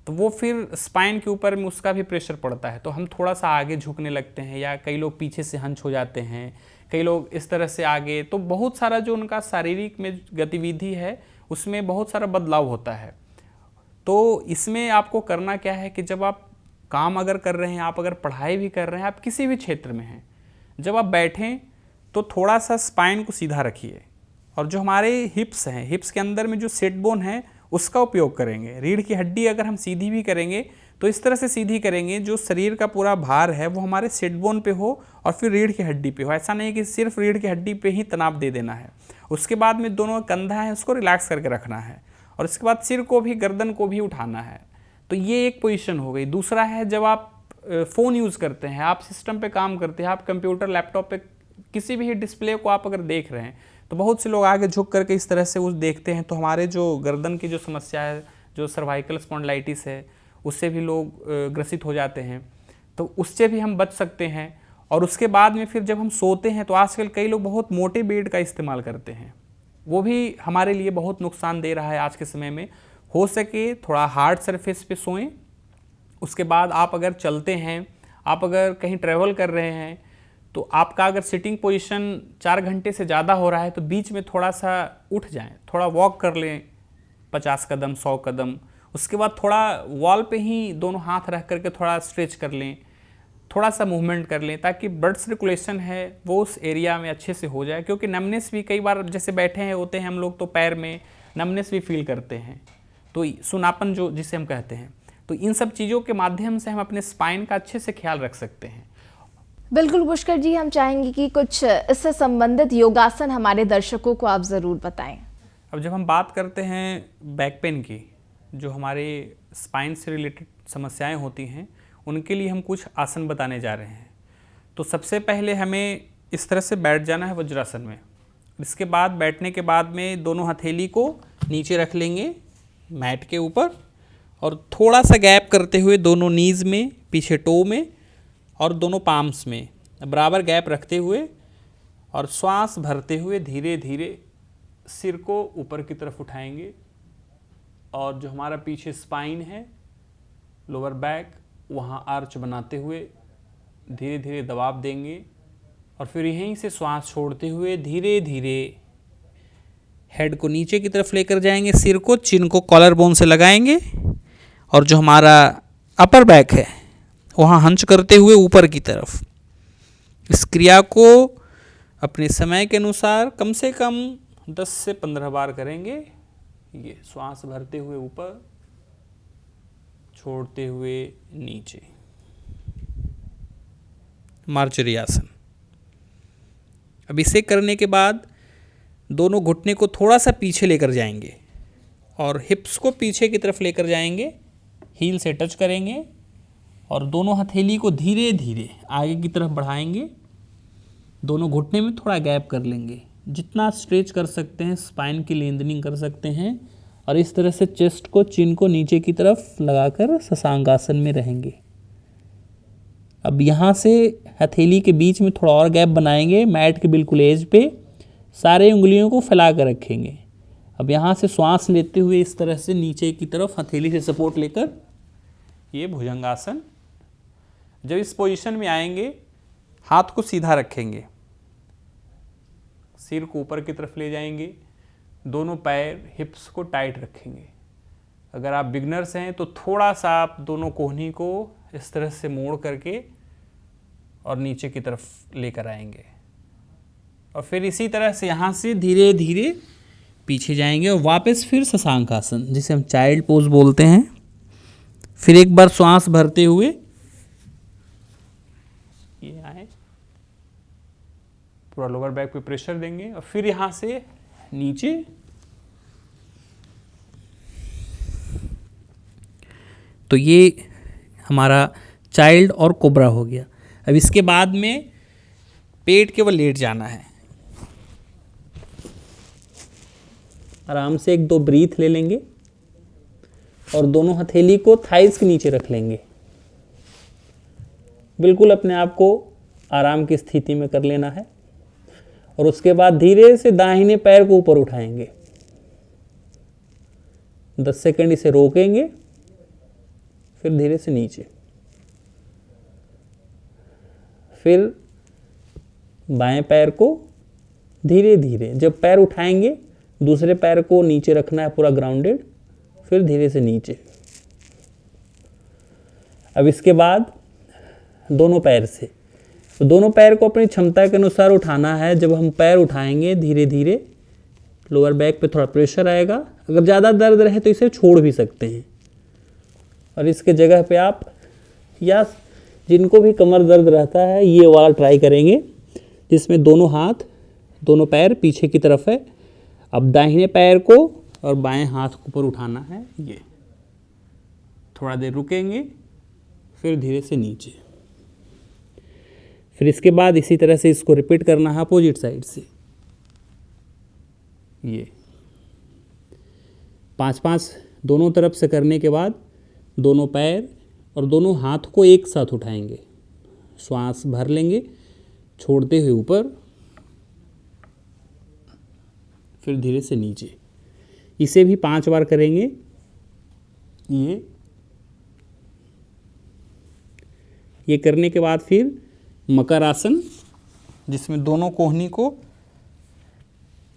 तो वो फिर स्पाइन के ऊपर में उसका भी प्रेशर पड़ता है, तो हम थोड़ा सा आगे झुकने लगते हैं, या कई लोग पीछे से हंच हो जाते हैं, कई लोग इस तरह से आगे। तो बहुत सारा जो उनका शारीरिक में गतिविधि है उसमें बहुत सारा बदलाव होता है। तो इसमें आपको करना क्या है कि जब आप काम अगर कर रहे हैं, आप अगर पढ़ाई भी कर रहे हैं, आप किसी भी क्षेत्र में हैं, जब आप बैठें तो थोड़ा सा स्पाइन को सीधा रखिए, और जो हमारे हिप्स हैं, हिप्स के अंदर में जो सेट बोन है उसका उपयोग करेंगे। रीढ़ की हड्डी अगर हम सीधी भी करेंगे तो इस तरह से सीधी करेंगे जो शरीर का पूरा भार है वो हमारे सेट बोन पे हो और फिर रीढ़ की हड्डी पे हो। ऐसा नहीं कि सिर्फ रीढ़ की हड्डी पे ही तनाव दे देना है। उसके बाद में दोनों कंधा है उसको रिलैक्स करके रखना है, और इसके बाद सिर को भी, गर्दन को भी उठाना है। तो ये एक पोजीशन हो गई। दूसरा है जब आप फ़ोन यूज़ करते हैं, आप सिस्टम पे काम करते हैं, आप कंप्यूटर, लैपटॉप पे किसी भी डिस्प्ले को आप अगर देख रहे हैं, तो बहुत से लोग आगे झुक करके इस तरह से उस देखते हैं, तो हमारे जो गर्दन की जो समस्या है, जो सर्वाइकल स्पॉन्डिलाइटिस है, उससे भी लोग ग्रसित हो जाते हैं। तो उससे भी हम बच सकते हैं। और उसके बाद में फिर जब हम सोते हैं तो आजकल कई लोग बहुत मोटे बेड का इस्तेमाल करते हैं, वो भी हमारे लिए बहुत नुकसान दे रहा है आज के समय में। हो सके थोड़ा हार्ड सरफेस पे सोएं। उसके बाद आप अगर चलते हैं, आप अगर कहीं ट्रैवल कर रहे हैं, तो आपका अगर सिटिंग पोजीशन 4 घंटे से ज़्यादा हो रहा है तो बीच में थोड़ा सा उठ जाएं, थोड़ा वॉक कर लें 50 कदम, 100 कदम। उसके बाद थोड़ा वॉल पे ही दोनों हाथ रख करके थोड़ा स्ट्रेच कर लें, थोड़ा सा मूवमेंट कर लें, ताकि ब्लड सर्कुलेशन है वो उस एरिया में अच्छे से हो जाए। क्योंकि नमनेस भी कई बार जैसे बैठे हैं होते हैं हम लोग, तो पैर में नमनेस भी फील करते हैं, तो सुनापन जो जिसे हम कहते हैं। तो इन सब चीज़ों के माध्यम से हम अपने स्पाइन का अच्छे से ख्याल रख सकते हैं। बिल्कुल पुष्कर जी, हम चाहेंगे कि कुछ इससे संबंधित योगासन हमारे दर्शकों को आप ज़रूर बताएं। अब जब हम बात करते हैं बैक पेन की, जो हमारे स्पाइन से रिलेटेड समस्याएं होती हैं, उनके लिए हम कुछ आसन बताने जा रहे हैं। तो सबसे पहले हमें इस तरह से बैठ जाना है वज्रासन में। इसके बाद बैठने के बाद में दोनों हथेली को नीचे रख लेंगे मैट के ऊपर, और थोड़ा सा गैप करते हुए दोनों नीज़ में, पीछे टो में और दोनों पाम्स में बराबर गैप रखते हुए, और श्वास भरते हुए धीरे धीरे सिर को ऊपर की तरफ उठाएंगे, और जो हमारा पीछे स्पाइन है, लोअर बैक, वहाँ आर्च बनाते हुए धीरे धीरे दबाव देंगे, और फिर यहीं से श्वास छोड़ते हुए धीरे धीरे हेड को नीचे की तरफ लेकर जाएंगे, सिर को, चिन को कॉलर बोन से लगाएंगे, और जो हमारा अपर बैक है वहाँ हंच करते हुए ऊपर की तरफ। इस क्रिया को अपने समय के अनुसार कम से कम 10 से 15 बार करेंगे। ये श्वास भरते हुए ऊपर, छोड़ते हुए नीचे, मार्चरी आसन। अब इसे करने के बाद दोनों घुटने को थोड़ा सा पीछे लेकर जाएंगे और हिप्स को पीछे की तरफ लेकर जाएंगे, हील से टच करेंगे, और दोनों हथेली को धीरे धीरे आगे की तरफ बढ़ाएंगे। दोनों घुटने में थोड़ा गैप कर लेंगे, जितना स्ट्रेच कर सकते हैं, स्पाइन की लेंथनिंग कर सकते हैं, और इस तरह से चेस्ट को, चिन को नीचे की तरफ लगाकर शशांक आसन में रहेंगे। अब यहाँ से हथेली के बीच में थोड़ा और गैप बनाएंगे, मैट के बिल्कुल एज पे सारे उंगलियों को फैला कर रखेंगे। अब यहाँ से श्वास लेते हुए इस तरह से नीचे की तरफ हथेली से सपोर्ट लेकर, ये भुजंगासन। जब इस पोजीशन में आएंगे, हाथ को सीधा रखेंगे, सिर को ऊपर की तरफ ले जाएंगे, दोनों पैर हिप्स को टाइट रखेंगे। अगर आप बिगनर्स हैं तो थोड़ा सा आप दोनों कोहनी को इस तरह से मोड़ करके और नीचे की तरफ लेकर आएंगे, और फिर इसी तरह से यहाँ से धीरे धीरे पीछे जाएंगे और वापस फिर शशांक आसन, जिसे हम चाइल्ड पोज बोलते हैं। फिर एक बार श्वास भरते हुए ये आए, पूरा लोअर बैक पे प्रेशर देंगे, और फिर यहाँ से नीचे, तो ये हमारा चाइल्ड और कोबरा हो गया। अब इसके बाद में पेट केवल लेट जाना है। आराम से 1-2 ब्रीथ ले लेंगे, और दोनों हथेली को थाइस के नीचे रख लेंगे। बिल्कुल अपने आप को आराम की स्थिति में कर लेना है और उसके बाद धीरे से दाहिने पैर को ऊपर उठाएंगे। 10 सेकंड इसे रोकेंगे, फिर धीरे से नीचे। फिर बाएं पैर को धीरे धीरे, जब पैर उठाएंगे दूसरे पैर को नीचे रखना है पूरा ग्राउंडेड, फिर धीरे से नीचे। अब इसके बाद दोनों पैर से, तो दोनों पैर को अपनी क्षमता के अनुसार उठाना है। जब हम पैर उठाएंगे धीरे धीरे लोअर बैक पे थोड़ा प्रेशर आएगा। अगर ज़्यादा दर्द रहे तो इसे छोड़ भी सकते हैं और इसके जगह पे आप, या जिनको भी कमर दर्द रहता है, ये वाला ट्राई करेंगे जिसमें दोनों हाथ दोनों पैर पीछे की तरफ है। अब दाहिने पैर को और बाएं हाथ को ऊपर उठाना है। ये थोड़ा देर रुकेंगे, फिर धीरे से नीचे। फिर इसके बाद इसी तरह से इसको रिपीट करना है अपोजिट साइड से। ये 5-5 दोनों तरफ से करने के बाद दोनों पैर और दोनों हाथ को एक साथ उठाएंगे। श्वास भर लेंगे छोड़ते हुए ऊपर, फिर धीरे से नीचे। इसे भी 5 बार करेंगे। ये करने के बाद फिर मकर आसन, जिसमें दोनों कोहनी को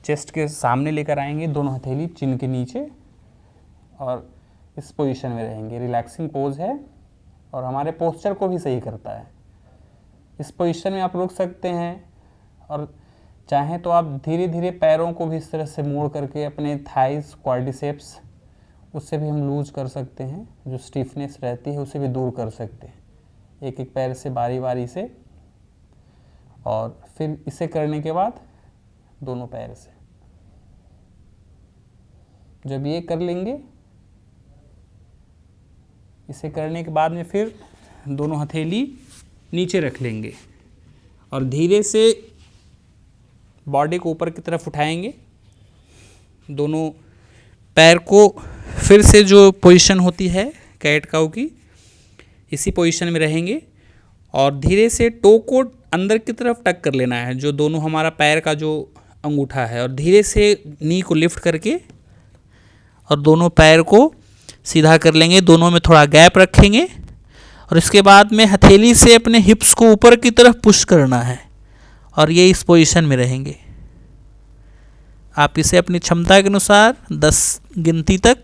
चेस्ट के सामने लेकर आएंगे, दोनों हथेली चिन के नीचे, और इस पोजीशन में रहेंगे। रिलैक्सिंग पोज है और हमारे पोस्चर को भी सही करता है। इस पोजीशन में आप रुक सकते हैं और चाहें तो आप धीरे धीरे पैरों को भी इस तरह से मोड़ करके अपने थाइस, क्वाड्रिसेप्स, उससे भी हम लूज कर सकते हैं। जो स्टिफनेस रहती है उसे भी दूर कर सकते हैं, एक एक पैर से बारी बारी से। और फिर इसे करने के बाद दोनों पैर से जब ये कर लेंगे, इसे करने के बाद में फिर दोनों हथेली नीचे रख लेंगे और धीरे से बॉडी को ऊपर की तरफ उठाएंगे। दोनों पैर को फिर से जो पोजीशन होती है कैट काऊ की, इसी पोजीशन में रहेंगे और धीरे से टो को अंदर की तरफ टक कर लेना है, जो दोनों हमारा पैर का जो अंगूठा है, और धीरे से नी को लिफ्ट करके और दोनों पैर को सीधा कर लेंगे। दोनों में थोड़ा गैप रखेंगे और इसके बाद में हथेली से अपने हिप्स को ऊपर की तरफ पुश करना है और ये इस पोजीशन में रहेंगे। आप इसे अपनी क्षमता के अनुसार 10 गिनती तक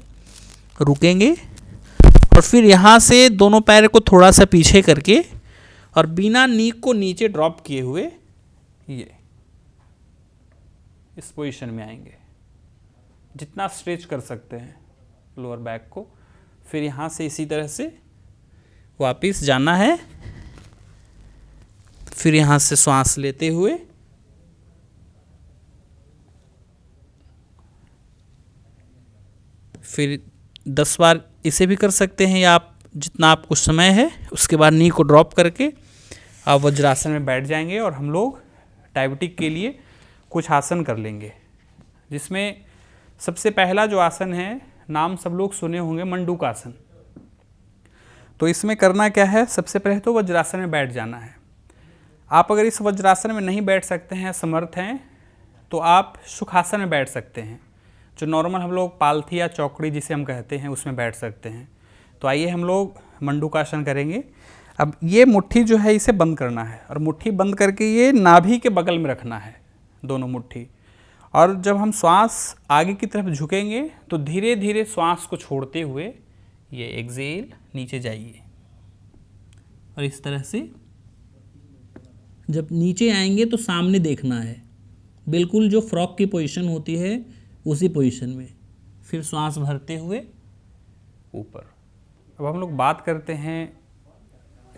रुकेंगे और फिर यहाँ से दोनों पैर को थोड़ा सा पीछे करके और बिना नी को नीचे ड्रॉप किए हुए ये इस पोजीशन में आएंगे। जितना स्ट्रेच कर सकते हैं लोअर बैक को। फिर यहाँ से इसी तरह से वापस जाना है। फिर यहाँ से श्वास लेते हुए फिर 10 बार इसे भी कर सकते हैं, या आप जितना आपको समय है उसके बाद नी को ड्रॉप करके आप वज्रासन में बैठ जाएंगे। और हम लोग डायबिटिक के लिए कुछ आसन कर लेंगे, जिसमें सबसे पहला जो आसन है, नाम सब लोग सुने होंगे, मंडूकासन। तो इसमें करना क्या है, सबसे पहले तो वज्रासन में बैठ जाना है। आप अगर इस वज्रासन में नहीं बैठ सकते हैं, समर्थ हैं, तो आप सुखासन में बैठ सकते हैं, जो नॉर्मल हम लोग पालथी या चौकड़ी जिसे हम कहते हैं उसमें बैठ सकते हैं। तो आइए हम लोग मंडूकासन करेंगे। अब ये मुट्ठी जो है इसे बंद करना है और मुट्ठी बंद करके ये नाभि के बगल में रखना है दोनों मुट्ठी। और जब हम श्वास आगे की तरफ झुकेंगे तो धीरे धीरे श्वास को छोड़ते हुए ये एक्सेल नीचे जाइए और इस तरह से जब नीचे आएंगे तो सामने देखना है, बिल्कुल जो फ्रॉक की पोजीशन होती है उसी पोजीशन में। फिर श्वास भरते हुए ऊपर। अब हम लोग बात करते हैं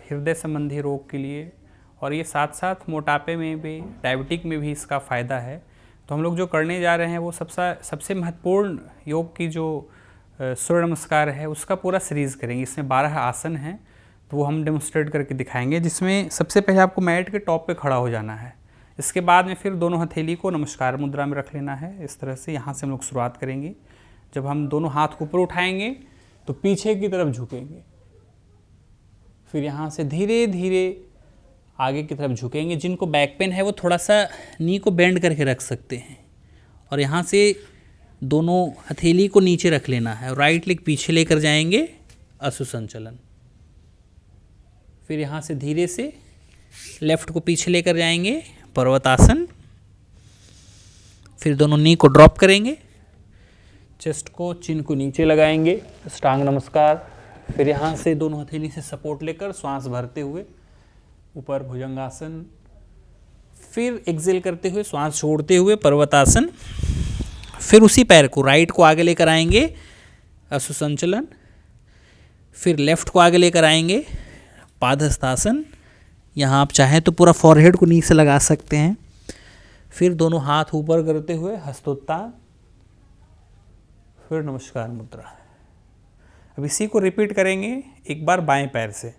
हृदय संबंधी रोग के लिए, और ये साथ साथ मोटापे में भी, डायबिटिक में भी इसका फ़ायदा है। तो हम लोग जो करने जा रहे हैं वो सबसे महत्वपूर्ण योग की जो सूर्य नमस्कार है उसका पूरा सीरीज़ करेंगे। इसमें 12 आसन हैं, तो वो हम डेमोन्स्ट्रेट करके दिखाएंगे, जिसमें सबसे पहले आपको मैट के टॉप पे खड़ा हो जाना है। इसके बाद में फिर दोनों हथेली को नमस्कार मुद्रा में रख लेना है। इस तरह से यहाँ से हम लोग शुरुआत करेंगे। जब हम दोनों हाथ को ऊपर उठाएंगे तो पीछे की तरफ झुकेंगे, फिर यहाँ से धीरे धीरे आगे की तरफ झुकेंगे। जिनको बैक पेन है वो थोड़ा सा नी को बेंड करके रख सकते हैं और यहाँ से दोनों हथेली को नीचे रख लेना है। राइट लेग पीछे लेकर जाएंगे, अश्व संचलन। फिर यहाँ से धीरे से लेफ्ट को पीछे लेकर जाएंगे, पर्वतासन। फिर दोनों नी को ड्रॉप करेंगे, चेस्ट को, चिन को नीचे लगाएंगे, अष्टांग नमस्कार। फिर यहाँ से दोनों हथेली से सपोर्ट लेकर श्वास भरते हुए ऊपर भुजंगासन। फिर एक्सेल करते हुए श्वास छोड़ते हुए पर्वतासन। फिर उसी पैर को, राइट को आगे लेकर आएंगे, अश्व संचलन। फिर लेफ्ट को आगे लेकर आएंगे, पादहस्तासन। यहाँ आप चाहें तो पूरा फॉरहेड को नीचे लगा सकते हैं। फिर दोनों हाथ ऊपर करते हुए हस्तोत्तान, फिर नमस्कार मुद्रा। अब इसी को रिपीट करेंगे एक बार बाएं पैर से।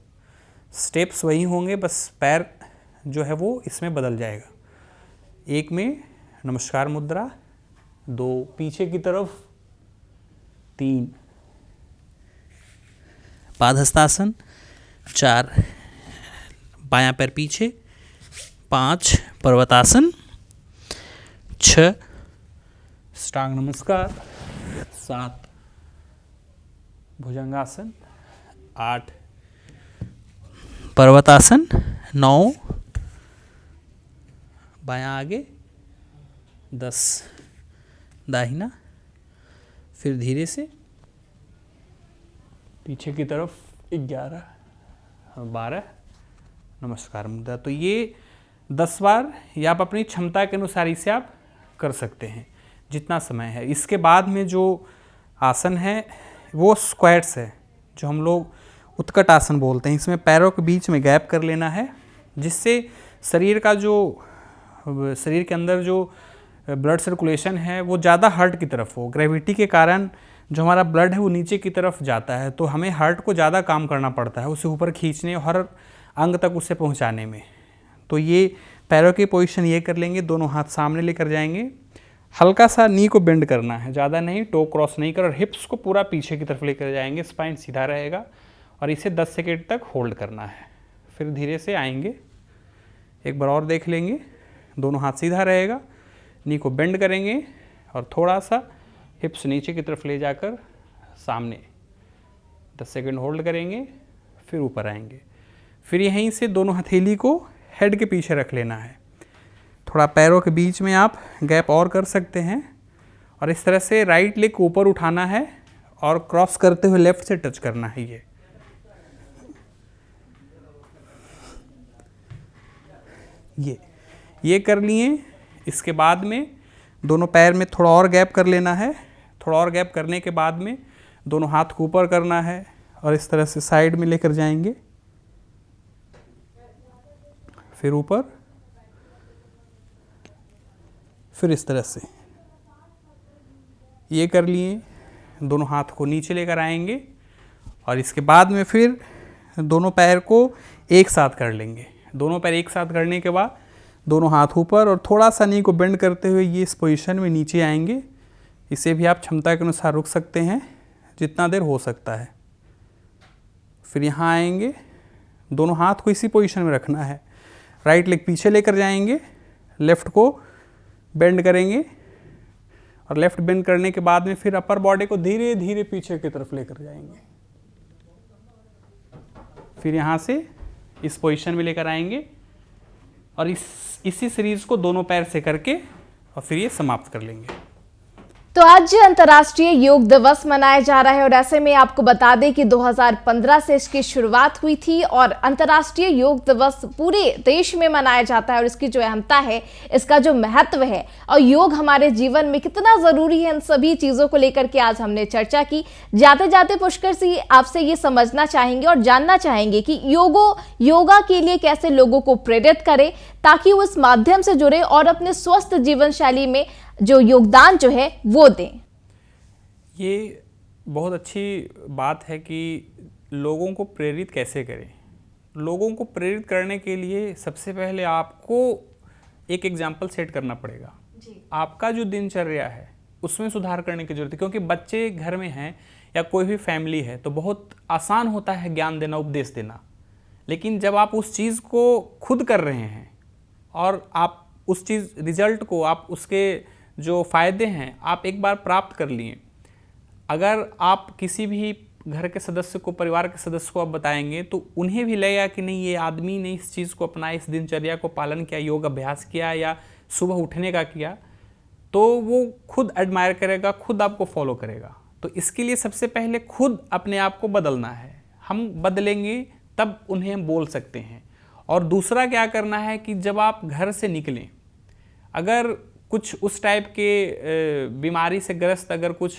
स्टेप्स वही होंगे, बस पैर जो है वो इसमें बदल जाएगा। एक में नमस्कार मुद्रा, 2 पीछे की तरफ, 3 पादहस्तासन, 4 बायां पैर पीछे, 5 पर्वतासन, 6 अष्टांग नमस्कार, 7 भुजंगासन, 8 पर्वतासन, 9 बायां आगे, 10 दाहिना। फिर धीरे से पीछे की तरफ, 11 12 नमस्कार मुद्रा। तो ये 10 बार या आप अपनी क्षमता के अनुसार इसे आप कर सकते हैं जितना समय है। इसके बाद में जो आसन है वो स्क्वैट्स है, जो हम लोग उत्कट आसन बोलते हैं। इसमें पैरों के बीच में गैप कर लेना है, जिससे शरीर के अंदर जो ब्लड सर्कुलेशन है वो ज़्यादा हार्ट की तरफ हो। ग्रेविटी के कारण जो हमारा ब्लड है वो नीचे की तरफ जाता है, तो हमें हार्ट को ज़्यादा काम करना पड़ता है उसे ऊपर खींचने और हर अंग तक उसे पहुंचाने में। तो ये पैरों की पोजीशन ये कर लेंगे, दोनों हाथ सामने लेकर जाएंगे। हल्का सा नी को बेंड करना है, ज़्यादा नहीं, टो क्रॉस नहीं कर, और हिप्स को पूरा पीछे की तरफ लेकर जाएंगे। स्पाइन सीधा रहेगा और इसे 10 सेकेंड तक होल्ड करना है। फिर धीरे से आएंगे, एक बार और देख लेंगे। दोनों हाथ सीधा रहेगा, नी को बेंड करेंगे और थोड़ा सा हिप्स नीचे की तरफ ले जाकर सामने 10 सेकेंड होल्ड करेंगे। फिर ऊपर आएंगे। फिर यहीं से दोनों हथेली को हेड के पीछे रख लेना है। थोड़ा पैरों के बीच में आप गैप और कर सकते हैं और इस तरह से राइट लेग को ऊपर उठाना है और क्रॉस करते हुए लेफ्ट से टच करना है। ये कर लिए। इसके बाद में दोनों पैर में थोड़ा और गैप कर लेना है। थोड़ा और गैप करने के बाद में दोनों हाथ को ऊपर करना है और इस तरह से साइड में लेकर जाएंगे। फिर ऊपर, फिर इस तरह से ये कर लिए। दोनों हाथ को नीचे लेकर आएंगे और इसके बाद में फिर दोनों पैर को एक साथ कर लेंगे। दोनों पैर एक साथ करने के बाद दोनों हाथ ऊपर और थोड़ा सा नी को बेंड करते हुए ये इस पोजीशन में नीचे आएंगे। इसे भी आप क्षमता के अनुसार रुक सकते हैं, जितना देर हो सकता है। फिर यहाँ आएंगे, दोनों हाथ को इसी पोजीशन में रखना है। राइट लेग पीछे लेकर जाएंगे, लेफ्ट को बेंड करेंगे और लेफ्ट बेंड करने के बाद में फिर अपर बॉडी को धीरे धीरे पीछे की तरफ लेकर जाएंगे। फिर यहाँ से इस पोजीशन में लेकर आएंगे और इसी सीरीज को दोनों पैर से करके और फिर ये समाप्त कर लेंगे। तो आज अंतर्राष्ट्रीय योग दिवस मनाया जा रहा है और ऐसे में आपको बता दें कि 2015 से इसकी शुरुआत हुई थी और अंतर्राष्ट्रीय योग दिवस पूरे देश में मनाया जाता है और इसकी जो अहमता है, इसका जो महत्व है और योग हमारे जीवन में कितना जरूरी है, इन सभी चीजों को लेकर के आज हमने चर्चा की। जाते जाते पुष्कर सिंह आपसे ये समझना चाहेंगे और जानना चाहेंगे कि योगा के लिए कैसे लोगों को प्रेरित करें ताकि वो इस माध्यम से जुड़े और अपने स्वस्थ जीवन शैली में जो योगदान जो है वो दें। ये बहुत अच्छी बात है कि लोगों को प्रेरित कैसे करें। लोगों को प्रेरित करने के लिए सबसे पहले आपको एक एग्जाम्पल सेट करना पड़ेगा जी। आपका जो दिनचर्या है उसमें सुधार करने की जरूरत है, क्योंकि बच्चे घर में हैं या कोई भी फैमिली है तो बहुत आसान होता है ज्ञान देना, उपदेश देना। लेकिन जब आप उस चीज़ को खुद कर रहे हैं और आप उस चीज़ रिजल्ट को, आप उसके जो फ़ायदे हैं आप एक बार प्राप्त कर लिए, अगर आप किसी भी घर के सदस्य को, परिवार के सदस्य को आप बताएंगे तो उन्हें भी लगेगा कि नहीं, ये आदमी ने इस चीज़ को अपनाया, इस दिनचर्या को पालन किया, योग अभ्यास किया या सुबह उठने का किया, तो वो खुद एडमायर करेगा, खुद आपको फॉलो करेगा। तो इसके लिए सबसे पहले खुद अपने आप को बदलना है। हम बदलेंगे तब उन्हें हम बोल सकते हैं। और दूसरा क्या करना है कि जब आप घर से निकलें, अगर कुछ उस टाइप के बीमारी से ग्रस्त अगर कुछ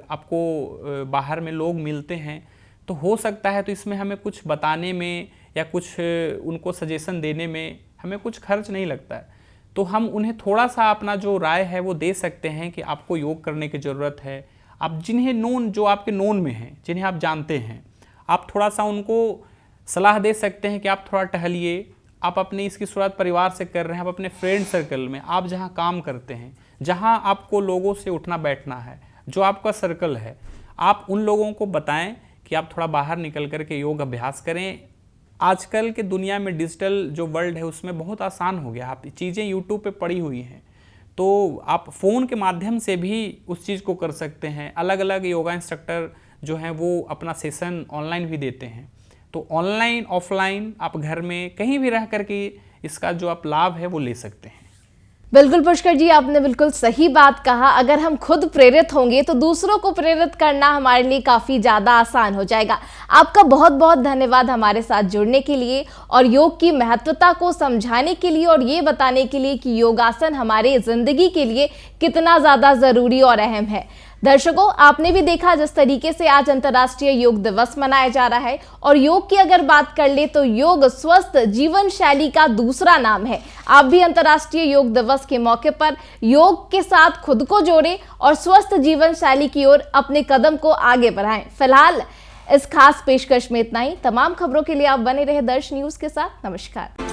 आपको बाहर में लोग मिलते हैं तो हो सकता है तो इसमें हमें कुछ बताने में या कुछ उनको सजेशन देने में हमें कुछ खर्च नहीं लगता है। तो हम उन्हें थोड़ा सा अपना जो राय है वो दे सकते हैं कि आपको योग करने की ज़रूरत है। आप जिन्हें नोन, जो आपके नोन में हैं, जिन्हें आप जानते हैं, आप थोड़ा सा उनको सलाह दे सकते हैं कि आप थोड़ा टहलिए। आप अपने इसकी शुरुआत परिवार से कर रहे हैं, आप अपने फ्रेंड सर्कल में, आप जहाँ काम करते हैं, जहाँ आपको लोगों से उठना बैठना है, जो आपका सर्कल है, आप उन लोगों को बताएं कि आप थोड़ा बाहर निकल कर के योग अभ्यास करें। आजकल के दुनिया में डिजिटल जो वर्ल्ड है उसमें बहुत आसान हो गया, आप चीज़ें यूट्यूब पे पड़ी हुई हैं, तो आप फ़ोन के माध्यम से भी उस चीज़ को कर सकते हैं। अलग अलग योगा इंस्ट्रक्टर जो हैं वो अपना सेशन ऑनलाइन भी देते हैं। तो ऑनलाइन ऑफलाइन आप घर में कहीं भी रह करके इसका जो आप लाभ है वो ले सकते हैं। बिल्कुल पुष्कर जी, आपने बिल्कुल सही बात कहा। अगर हम खुद प्रेरित होंगे तो दूसरों को प्रेरित करना हमारे लिए काफ़ी ज़्यादा आसान हो जाएगा। आपका बहुत बहुत धन्यवाद हमारे साथ जुड़ने के लिए और योग की महत्वता को समझाने के लिए और ये बताने के लिए कि योगासन हमारे ज़िंदगी के लिए कितना ज़्यादा ज़रूरी और अहम है। दर्शकों, आपने भी देखा जिस तरीके से आज अंतर्राष्ट्रीय योग दिवस मनाया जा रहा है और योग की अगर बात कर ले तो योग स्वस्थ जीवन शैली का दूसरा नाम है। आप भी अंतर्राष्ट्रीय योग दिवस के मौके पर योग के साथ खुद को जोड़ें और स्वस्थ जीवन शैली की ओर अपने कदम को आगे बढ़ाएं। फिलहाल इस खास पेशकश में इतना ही। तमाम खबरों के लिए आप बने रहे दर्श न्यूज के साथ। नमस्कार।